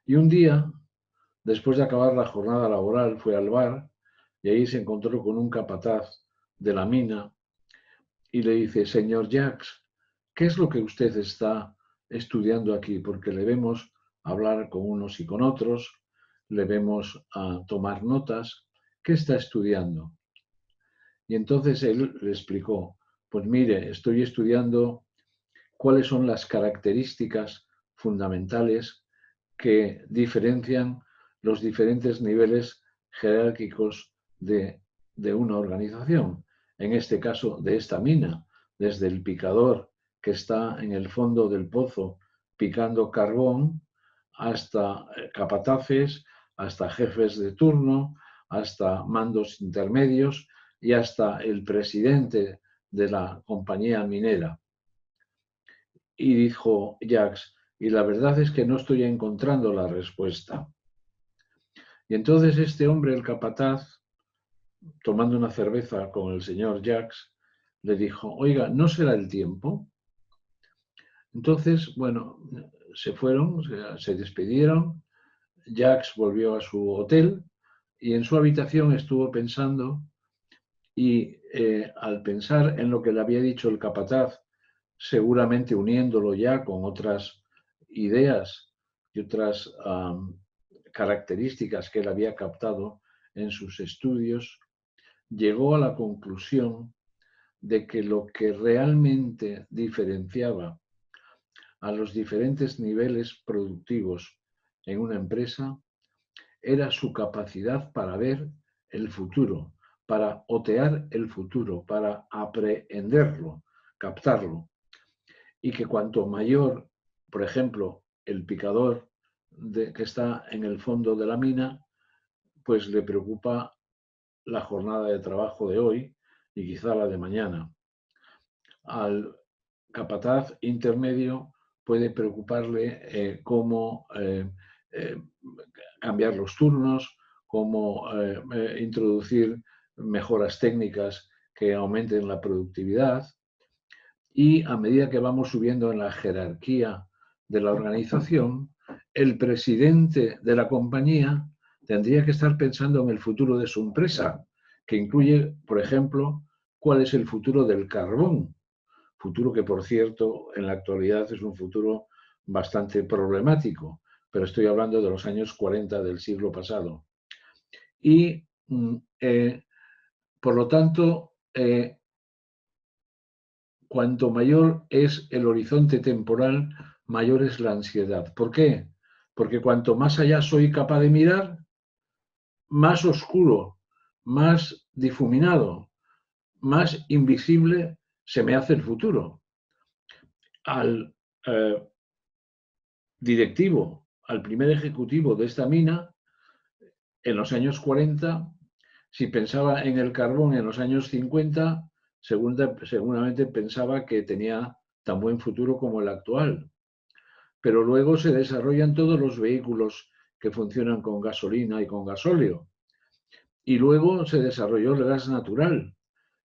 Y un día, después de acabar la jornada laboral, fue al bar y ahí se encontró con un capataz de la mina y le dice: señor Jaques, ¿qué es lo que usted está estudiando aquí? Porque le vemos hablar con unos y con otros, le vemos tomar notas. ¿Qué está estudiando? Y entonces él le explicó: pues mire, estoy estudiando cuáles son las características fundamentales que diferencian los diferentes niveles jerárquicos de una organización. En este caso, de esta mina, desde el picador que está en el fondo del pozo picando carbón, hasta capataces, hasta jefes de turno, hasta mandos intermedios y hasta el presidente de la compañía minera. Y dijo Jaques: y la verdad es que no estoy encontrando la respuesta. Y entonces este hombre, el capataz, tomando una cerveza con el señor Jaques, le dijo: oiga, ¿no será el tiempo? Entonces, bueno, se fueron, se despidieron. Jaques volvió a su hotel y en su habitación estuvo pensando y al pensar en lo que le había dicho el capataz, seguramente uniéndolo ya con otras ideas y otras características que él había captado en sus estudios, llegó a la conclusión de que lo que realmente diferenciaba a los diferentes niveles productivos en una empresa era su capacidad para ver el futuro, para otear el futuro, para aprehenderlo, captarlo. Y que cuanto mayor, por ejemplo, el picador que está en el fondo de la mina, pues le preocupa la jornada de trabajo de hoy y quizá la de mañana. Al capataz intermedio puede preocuparle cómo cambiar los turnos, cómo introducir mejoras técnicas que aumenten la productividad. Y a medida que vamos subiendo en la jerarquía de la organización, el presidente de la compañía tendría que estar pensando en el futuro de su empresa, que incluye, por ejemplo, cuál es el futuro del carbón, futuro que, por cierto, en la actualidad es un futuro bastante problemático, pero estoy hablando de los años 40 del siglo pasado. Y, por lo tanto, cuanto mayor es el horizonte temporal, mayor es la ansiedad. ¿Por qué? Porque cuanto más allá soy capaz de mirar, más oscuro, más difuminado, más invisible se me hace el futuro. Al directivo, al primer ejecutivo de esta mina, en los años 40, si pensaba en el carbón en los años 50, seguramente pensaba que tenía tan buen futuro como el actual. Pero luego se desarrollan todos los vehículos que funcionan con gasolina y con gasóleo. Y luego se desarrolló el gas natural.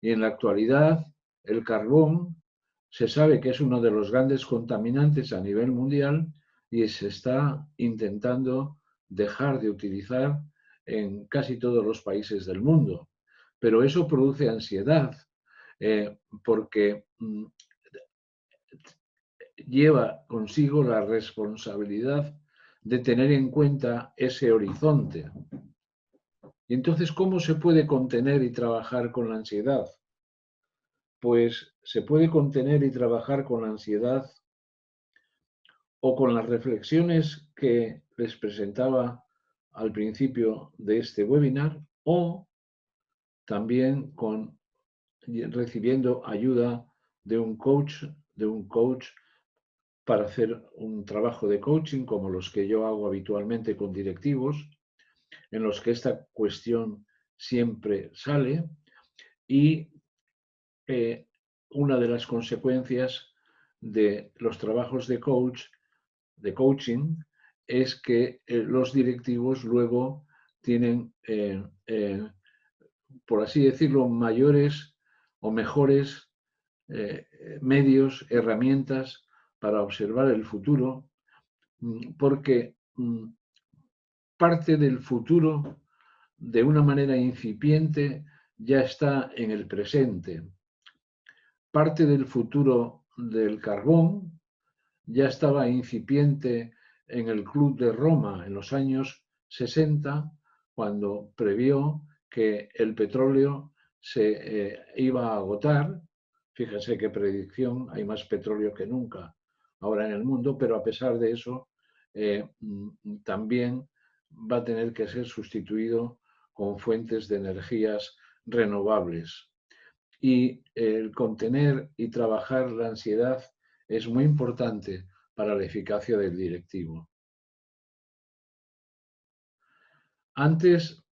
Y en la actualidad, el carbón se sabe que es uno de los grandes contaminantes a nivel mundial y se está intentando dejar de utilizar en casi todos los países del mundo. Pero eso produce ansiedad, porque lleva consigo la responsabilidad de tener en cuenta ese horizonte. Y entonces, ¿cómo se puede contener y trabajar con la ansiedad? Pues se puede contener y trabajar con la ansiedad o con las reflexiones que les presentaba al principio de este webinar, o también con recibiendo ayuda de un coach para hacer un trabajo de coaching como los que yo hago habitualmente con directivos, en los que esta cuestión siempre sale. Y una de las consecuencias de los trabajos de coaching, es que los directivos luego tienen, por así decirlo, mayores o mejores medios, herramientas para observar el futuro, porque parte del futuro, de una manera incipiente, ya está en el presente. Parte del futuro del carbón ya estaba incipiente en el Club de Roma en los años 60, cuando previó que el petróleo se iba a agotar. Fíjese qué predicción, hay más petróleo que nunca ahora en el mundo, pero a pesar de eso, también va a tener que ser sustituido con fuentes de energías renovables. Y el contener y trabajar la ansiedad es muy importante para la eficacia del directivo. Antes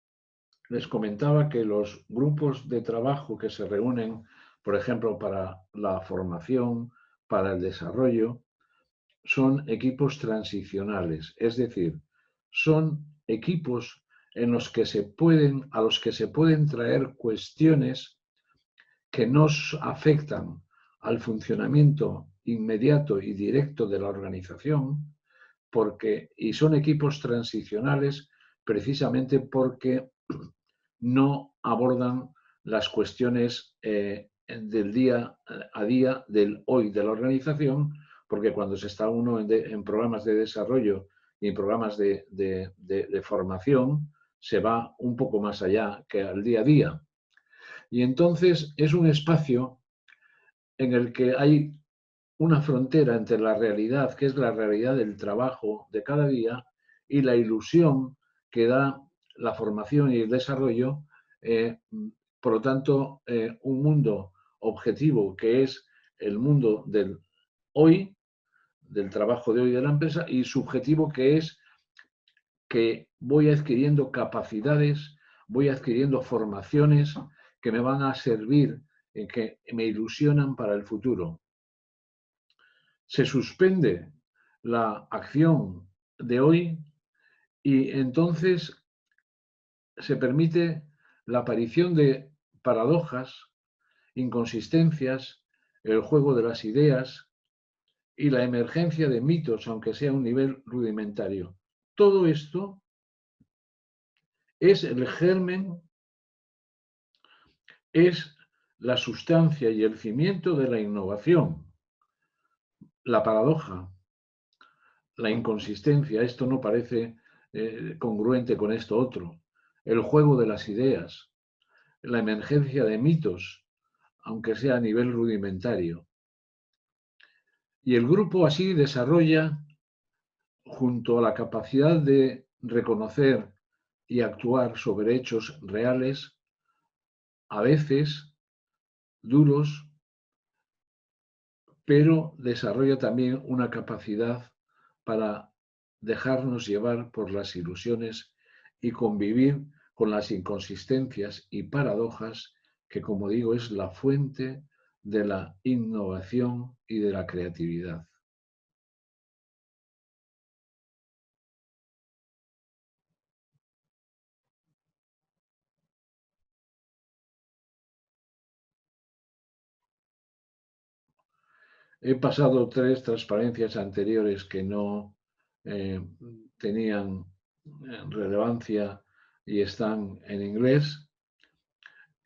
les comentaba que los grupos de trabajo que se reúnen, por ejemplo, para la formación, para el desarrollo, son equipos transicionales, es decir, son equipos en los que a los que se pueden traer cuestiones que nos afectan al funcionamiento inmediato y directo de la organización, y son equipos transicionales precisamente porque no abordan las cuestiones del día a día, del hoy de la organización, porque cuando se está uno en programas de desarrollo y en programas de formación, se va un poco más allá que al día a día. Y entonces es un espacio en el que hay una frontera entre la realidad, que es la realidad del trabajo de cada día, y la ilusión que da la formación y el desarrollo. Por lo tanto, un mundo objetivo que es el mundo del hoy, del trabajo de hoy de la empresa, y subjetivo que es que voy adquiriendo capacidades, voy adquiriendo formaciones que me van a servir, que me ilusionan para el futuro. Se suspende la acción de hoy y entonces se permite la aparición de paradojas, inconsistencias, el juego de las ideas y la emergencia de mitos, aunque sea a un nivel rudimentario. Todo esto es el germen, es la sustancia y el cimiento de la innovación. La paradoja, la inconsistencia, esto no parece congruente con esto otro, el juego de las ideas, la emergencia de mitos, aunque sea a nivel rudimentario. Y el grupo así desarrolla, junto a la capacidad de reconocer y actuar sobre hechos reales, a veces duros, pero desarrolla también una capacidad para dejarnos llevar por las ilusiones y convivir con las inconsistencias y paradojas que, como digo, es la fuente de la innovación y de la creatividad. He pasado 3 transparencias anteriores que no tenían relevancia y están en inglés,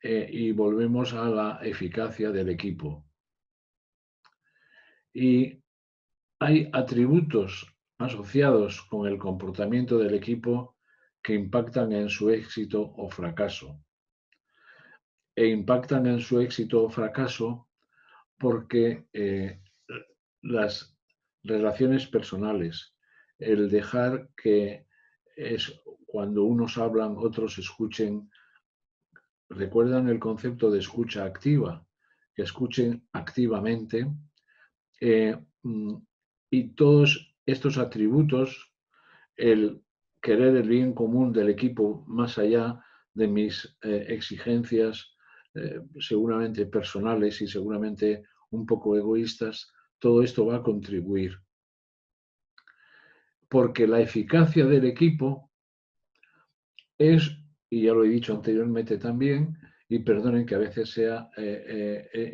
y volvemos a la eficacia del equipo. Y hay atributos asociados con el comportamiento del equipo que impactan en su éxito o fracaso. E impactan en su éxito o fracaso porque las relaciones personales, el dejar que es cuando unos hablan, otros escuchen, recuerdan el concepto de escucha activa, que escuchen activamente, eh, mm, y todos estos atributos, el querer el bien común del equipo más allá de mis exigencias seguramente personales y seguramente un poco egoístas, todo esto va a contribuir. Porque la eficacia del equipo es, y ya lo he dicho anteriormente también, y perdonen que a veces sea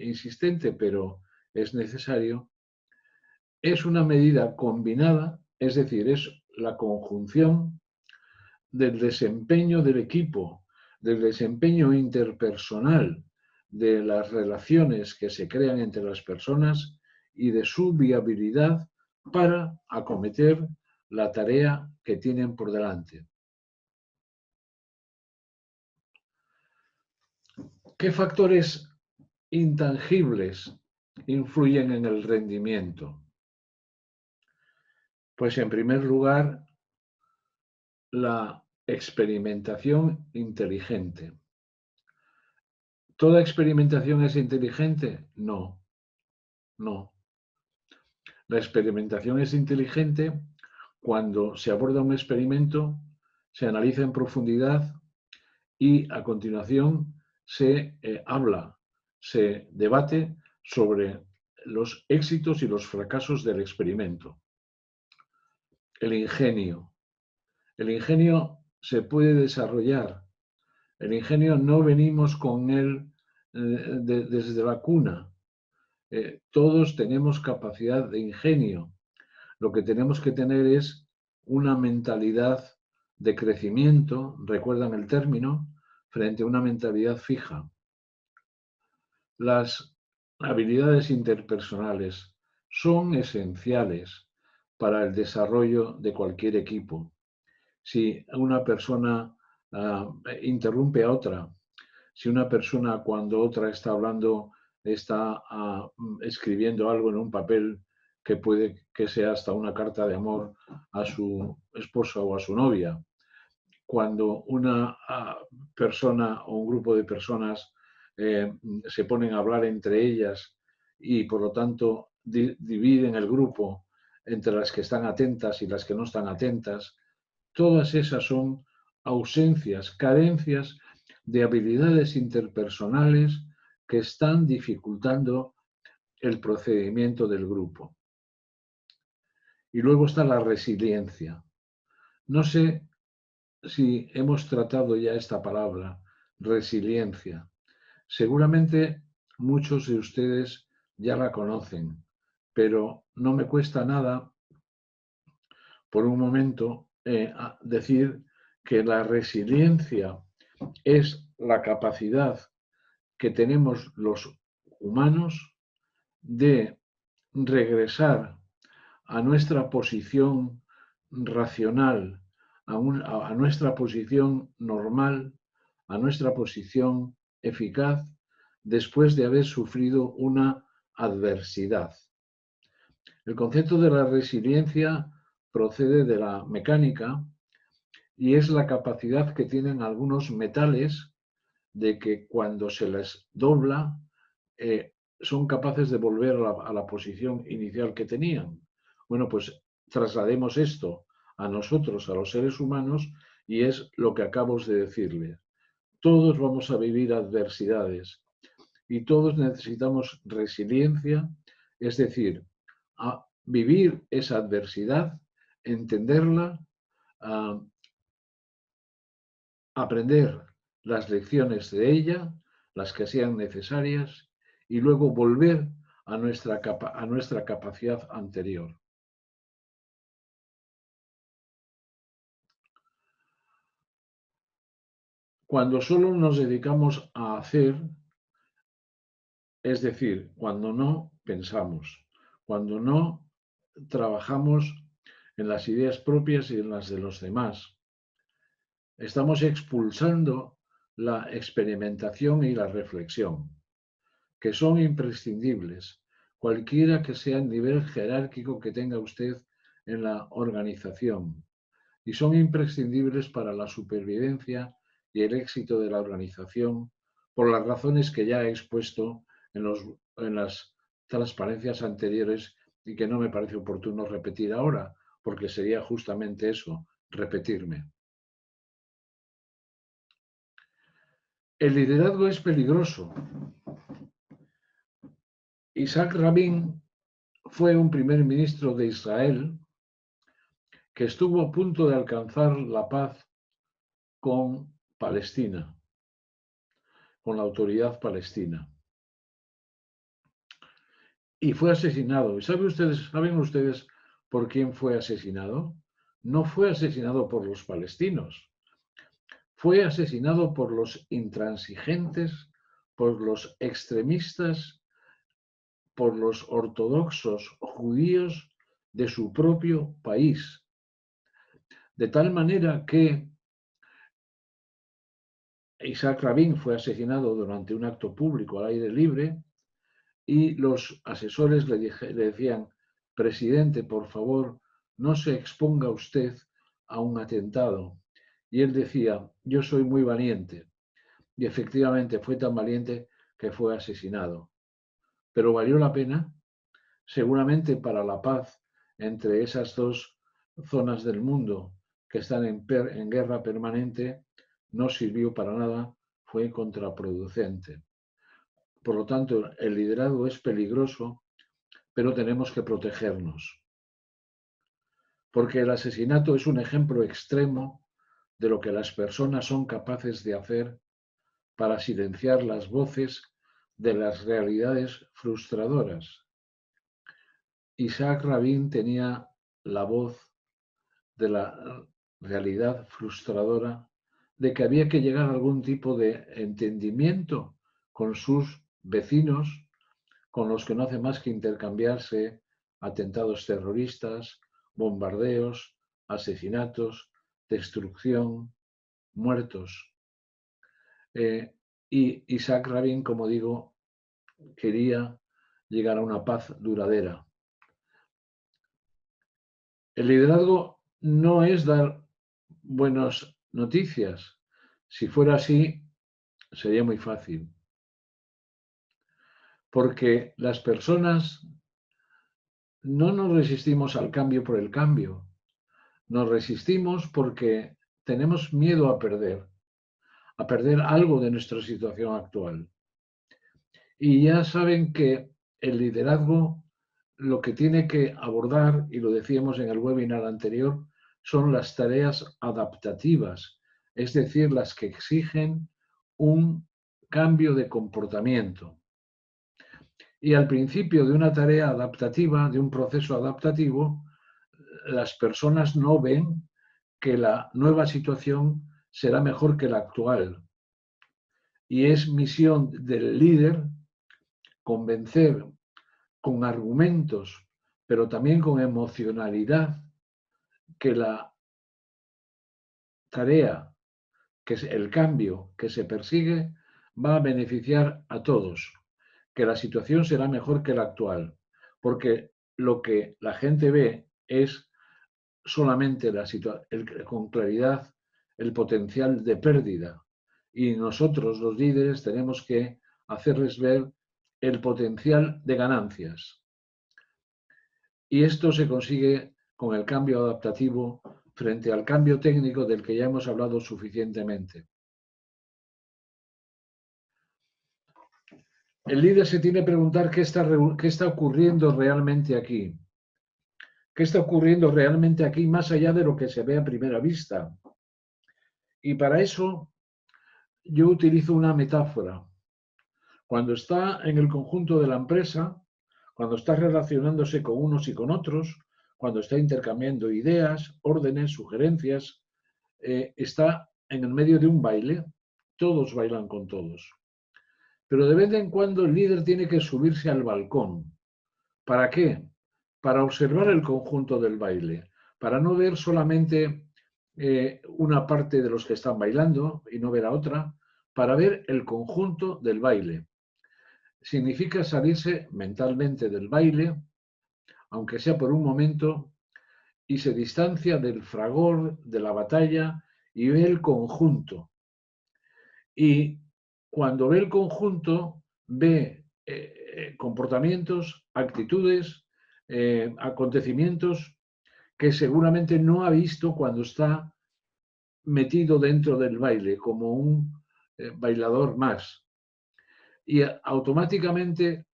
insistente, pero es necesario, es una medida combinada, es decir, es la conjunción del desempeño del equipo, del desempeño interpersonal, de las relaciones que se crean entre las personas y de su viabilidad para acometer la tarea que tienen por delante. ¿Qué factores intangibles influyen en el rendimiento? Pues en primer lugar, la experimentación inteligente. ¿Toda experimentación es inteligente? No, no. La experimentación es inteligente cuando se aborda un experimento, se analiza en profundidad y a continuación se habla, se debate sobre los éxitos y los fracasos del experimento. El ingenio. El ingenio se puede desarrollar. El ingenio no venimos con él desde la cuna. Todos tenemos capacidad de ingenio. Lo que tenemos que tener es una mentalidad de crecimiento, recuerdan el término, frente a una mentalidad fija. Las habilidades interpersonales son esenciales para el desarrollo de cualquier equipo. Si una persona interrumpe a otra, si una persona cuando otra está hablando está escribiendo algo en un papel que puede que sea hasta una carta de amor a su esposa o a su novia, cuando una persona o un grupo de personas se ponen a hablar entre ellas y por lo tanto dividen el grupo entre las que están atentas y las que no están atentas, todas esas son ausencias, carencias de habilidades interpersonales que están dificultando el procedimiento del grupo. Y luego está la resiliencia. No sé si hemos tratado ya esta palabra, resiliencia. Seguramente muchos de ustedes ya la conocen, pero no me cuesta nada por un momento decir que la resiliencia es la capacidad que tenemos los humanos de regresar a nuestra posición racional, a nuestra posición normal, a nuestra posición eficaz, después de haber sufrido una adversidad. El concepto de la resiliencia procede de la mecánica y es la capacidad que tienen algunos metales de que cuando se les dobla son capaces de volver a la posición inicial que tenían. Bueno, pues traslademos esto a nosotros, a los seres humanos, y es lo que acabo de decirle. Todos vamos a vivir adversidades y todos necesitamos resiliencia, es decir, a vivir esa adversidad, entenderla, aprender las lecciones de ella, las que sean necesarias, y luego volver a nuestra capacidad anterior. Cuando solo nos dedicamos a hacer, es decir, cuando no pensamos, cuando no trabajamos en las ideas propias y en las de los demás, estamos expulsando la experimentación y la reflexión, que son imprescindibles, cualquiera que sea el nivel jerárquico que tenga usted en la organización, y son imprescindibles para la supervivencia y el éxito de la organización por las razones que ya he expuesto en las transparencias anteriores y que no me parece oportuno repetir ahora, porque sería justamente eso, repetirme. El liderazgo es peligroso. Isaac Rabin fue un primer ministro de Israel que estuvo a punto de alcanzar la paz con Palestina, con la autoridad palestina. Y fue asesinado. ¿Y saben ustedes por quién fue asesinado? No fue asesinado por los palestinos. Fue asesinado por los intransigentes, por los extremistas, por los ortodoxos judíos de su propio país. De tal manera que Isaac Rabin fue asesinado durante un acto público al aire libre y los asesores le decían, presidente, por favor, no se exponga usted a un atentado. Y él decía, yo soy muy valiente. Y efectivamente fue tan valiente que fue asesinado. Pero valió la pena, seguramente para la paz entre esas dos zonas del mundo que están en guerra permanente, no sirvió para nada, fue contraproducente. Por lo tanto, el liderazgo es peligroso, pero tenemos que protegernos. Porque el asesinato es un ejemplo extremo de lo que las personas son capaces de hacer para silenciar las voces de las realidades frustradoras. Isaac Rabin tenía la voz de la realidad frustradora de que había que llegar a algún tipo de entendimiento con sus vecinos, con los que no hace más que intercambiarse atentados terroristas, bombardeos, asesinatos, destrucción, muertos. Y Isaac Rabin, como digo, quería llegar a una paz duradera. El liderazgo no es dar buenas noticias. Si fuera así, sería muy fácil. Porque las personas no nos resistimos al cambio por el cambio. Nos resistimos porque tenemos miedo a perder algo de nuestra situación actual. Y ya saben que el liderazgo lo que tiene que abordar, y lo decíamos en el webinar anterior, son las tareas adaptativas, es decir, las que exigen un cambio de comportamiento. Y al principio de una tarea adaptativa, de un proceso adaptativo, las personas no ven que la nueva situación será mejor que la actual. Y es misión del líder convencer con argumentos pero también con emocionalidad, que la tarea, que es el cambio que se persigue, va a beneficiar a todos, que la situación será mejor que la actual, porque lo que la gente ve es solamente con claridad el potencial de pérdida, y nosotros los líderes tenemos que hacerles ver el potencial de ganancias. Y esto se consigue con el cambio adaptativo frente al cambio técnico del que ya hemos hablado suficientemente. El líder se tiene que preguntar qué está ocurriendo realmente aquí. ¿Qué está ocurriendo realmente aquí más allá de lo que se ve a primera vista? Y para eso yo utilizo una metáfora. Cuando está en el conjunto de la empresa, cuando está relacionándose con unos y con otros, cuando está intercambiando ideas, órdenes, sugerencias, está en el medio de un baile. Todos bailan con todos. Pero de vez en cuando el líder tiene que subirse al balcón. ¿Para qué? Para observar el conjunto del baile, para no ver solamente una parte de los que están bailando y no ver a otra, para ver el conjunto del baile. Significa salirse mentalmente del baile, aunque sea por un momento, y se distancia del fragor, de la batalla, y ve el conjunto. Y cuando ve el conjunto, ve comportamientos, actitudes, acontecimientos que seguramente no ha visto cuando está metido dentro del baile, como un bailador más. Y automáticamente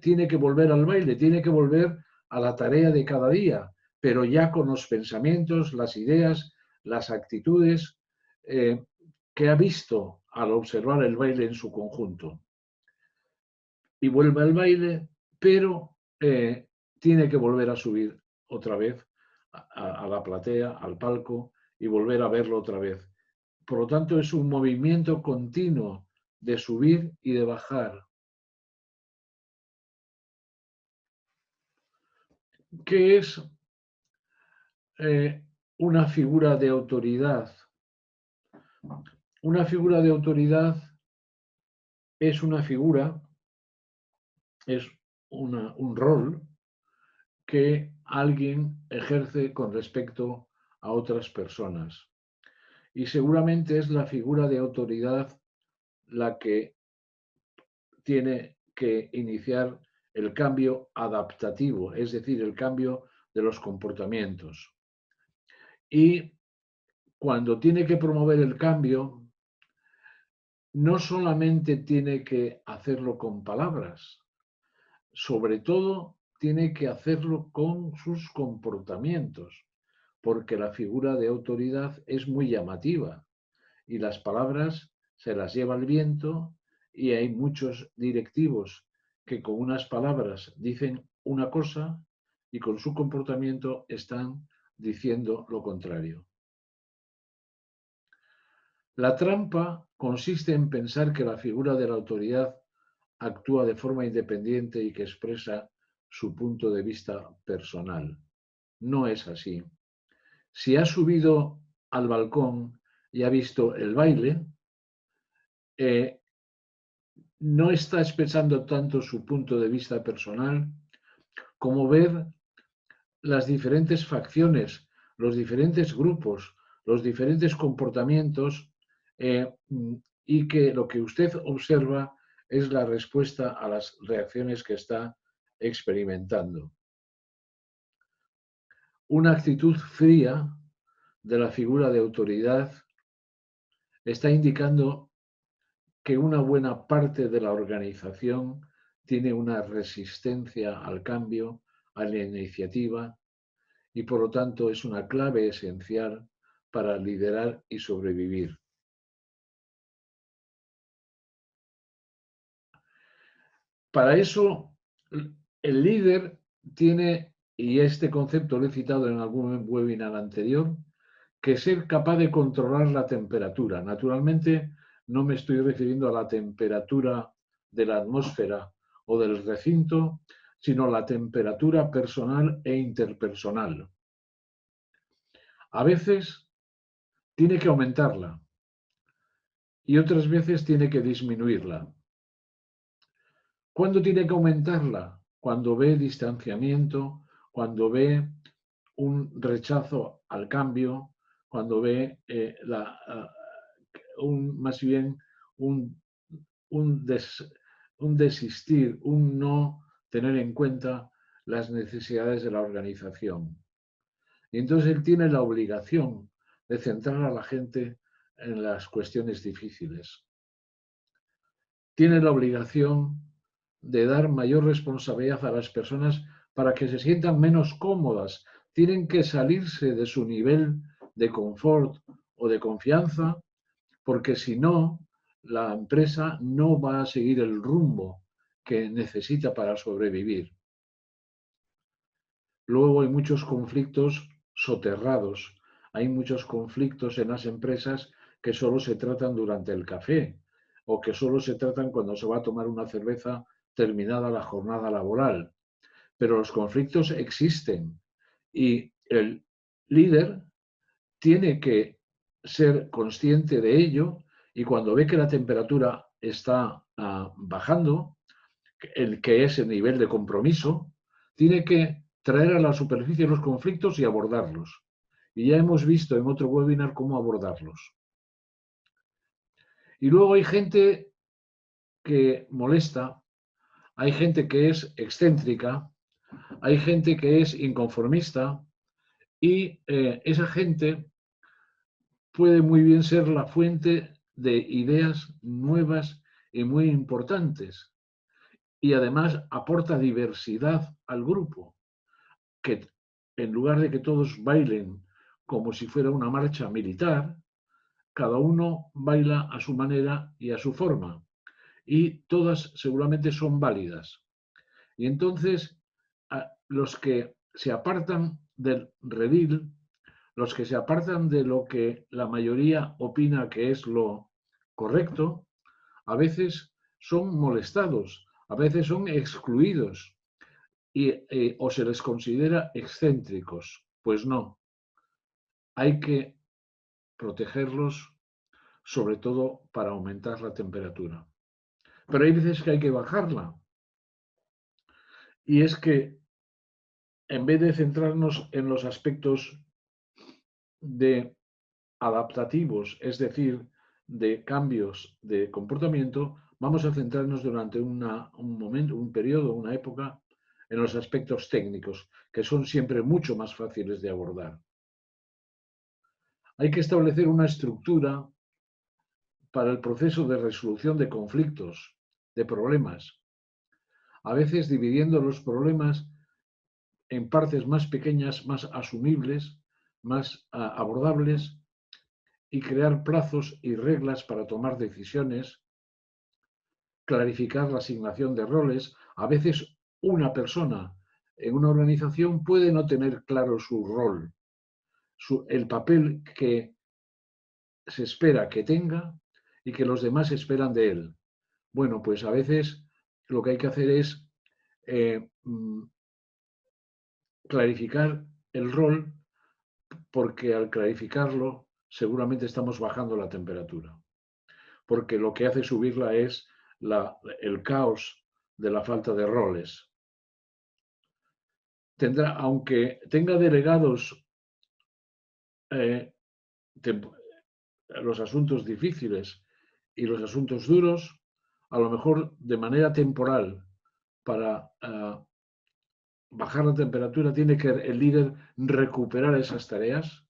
tiene que volver al baile, tiene que volver a la tarea de cada día, pero ya con los pensamientos, las ideas, las actitudes que ha visto al observar el baile en su conjunto. Y vuelve al baile, pero tiene que volver a subir otra vez a la platea, al palco, y volver a verlo otra vez. Por lo tanto, es un movimiento continuo de subir y de bajar. ¿Qué es una figura de autoridad? Una figura de autoridad es una figura, es un rol que alguien ejerce con respecto a otras personas. Y seguramente es la figura de autoridad la que tiene que iniciar el cambio adaptativo, es decir, el cambio de los comportamientos. Y cuando tiene que promover el cambio, no solamente tiene que hacerlo con palabras, sobre todo tiene que hacerlo con sus comportamientos, porque la figura de autoridad es muy llamativa y las palabras se las lleva el viento, y hay muchos directivos que con unas palabras dicen una cosa y con su comportamiento están diciendo lo contrario. La trampa consiste en pensar que la figura de la autoridad actúa de forma independiente y que expresa su punto de vista personal. No es así. Si ha subido al balcón y ha visto el baile, no está expresando tanto su punto de vista personal como ver las diferentes facciones, los diferentes grupos, los diferentes comportamientos, y que lo que usted observa es la respuesta a las reacciones que está experimentando. Una actitud fría de la figura de autoridad está indicando que una buena parte de la organización tiene una resistencia al cambio, a la iniciativa, y por lo tanto es una clave esencial para liderar y sobrevivir. Para eso, el líder tiene, y este concepto lo he citado en algún webinar anterior, que ser capaz de controlar la temperatura. Naturalmente, no me estoy refiriendo a la temperatura de la atmósfera o del recinto, sino la temperatura personal e interpersonal. A veces tiene que aumentarla y otras veces tiene que disminuirla. ¿Cuándo tiene que aumentarla? Cuando ve distanciamiento, cuando ve un rechazo al cambio, cuando ve más bien un, un, des, un desistir, un no tener en cuenta las necesidades de la organización. Y entonces él tiene la obligación de centrar a la gente en las cuestiones difíciles. Tiene la obligación de dar mayor responsabilidad a las personas para que se sientan menos cómodas. Tienen que salirse de su nivel de confort o de confianza, porque si no, la empresa no va a seguir el rumbo que necesita para sobrevivir. Luego hay muchos conflictos soterrados, hay muchos conflictos en las empresas que solo se tratan durante el café o que solo se tratan cuando se va a tomar una cerveza terminada la jornada laboral. Pero los conflictos existen y el líder tiene que ser consciente de ello y cuando ve que la temperatura está bajando, el que es el nivel de compromiso, tiene que traer a la superficie los conflictos y abordarlos. Y ya hemos visto en otro webinar cómo abordarlos. Y luego hay gente que molesta, hay gente que es excéntrica, hay gente que es inconformista y esa gente puede muy bien ser la fuente de ideas nuevas y muy importantes. Y además aporta diversidad al grupo, que en lugar de que todos bailen como si fuera una marcha militar, cada uno baila a su manera y a su forma. Y todas seguramente son válidas. Y entonces, los que se apartan del redil, los que se apartan de lo que la mayoría opina que es lo correcto, a veces son molestados, a veces son excluidos o se les considera excéntricos. Pues no, hay que protegerlos sobre todo para aumentar la temperatura. Pero hay veces que hay que bajarla. Y es que en vez de centrarnos en los aspectos de adaptativos, es decir, de cambios de comportamiento, vamos a centrarnos durante un momento, un periodo, una época, en los aspectos técnicos, que son siempre mucho más fáciles de abordar. Hay que establecer una estructura para el proceso de resolución de conflictos, de problemas. A veces dividiendo los problemas en partes más pequeñas, más asumibles, más abordables y crear plazos y reglas para tomar decisiones, clarificar la asignación de roles. A veces una persona en una organización puede no tener claro su rol, el papel que se espera que tenga y que los demás esperan de él. Bueno, pues a veces lo que hay que hacer es clarificar el rol, porque al clarificarlo seguramente estamos bajando la temperatura, porque lo que hace subirla es el caos de la falta de roles. Aunque tenga delegados los asuntos difíciles y los asuntos duros, a lo mejor de manera temporal, para bajar la temperatura, tiene que el líder recuperar esas tareas,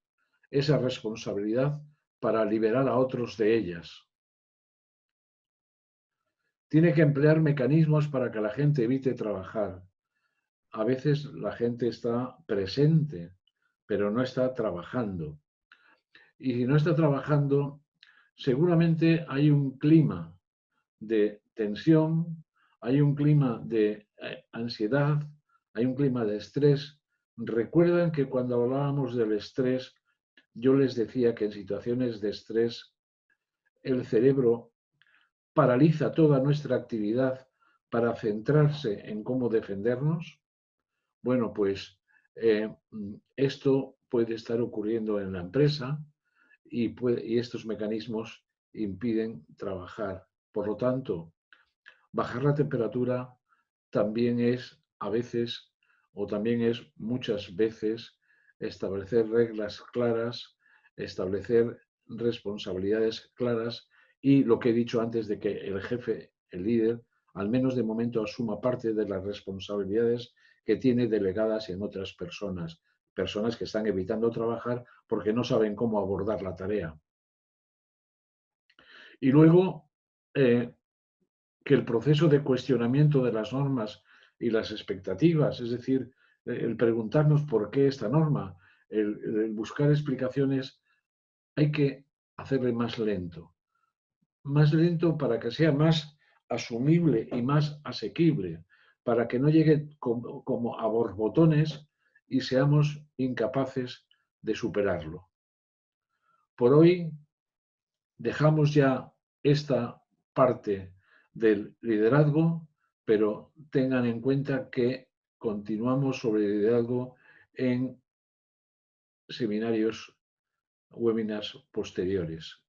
esa responsabilidad, para liberar a otros de ellas. Tiene que emplear mecanismos para que la gente evite trabajar. A veces la gente está presente, pero no está trabajando. Y si no está trabajando, seguramente hay un clima de tensión, hay un clima de ansiedad, hay un clima de estrés. Recuerdan que cuando hablábamos del estrés, yo les decía que en situaciones de estrés el cerebro paraliza toda nuestra actividad para centrarse en cómo defendernos, bueno, pues esto puede estar ocurriendo en la empresa y estos mecanismos impiden trabajar. Por lo tanto, bajar la temperatura también es a veces, o también es muchas veces, establecer reglas claras, establecer responsabilidades claras y lo que he dicho antes de que el jefe, el líder, al menos de momento asuma parte de las responsabilidades que tiene delegadas en otras personas, personas que están evitando trabajar porque no saben cómo abordar la tarea. Y luego, eh, que el proceso de cuestionamiento de las normas y las expectativas, es decir, el preguntarnos por qué esta norma, el buscar explicaciones, hay que hacerle más lento para que sea más asumible y más asequible, para que no llegue como a borbotones y seamos incapaces de superarlo. Por hoy dejamos ya esta parte del liderazgo, pero tengan en cuenta que continuamos sobre el liderazgo en seminarios, webinars posteriores.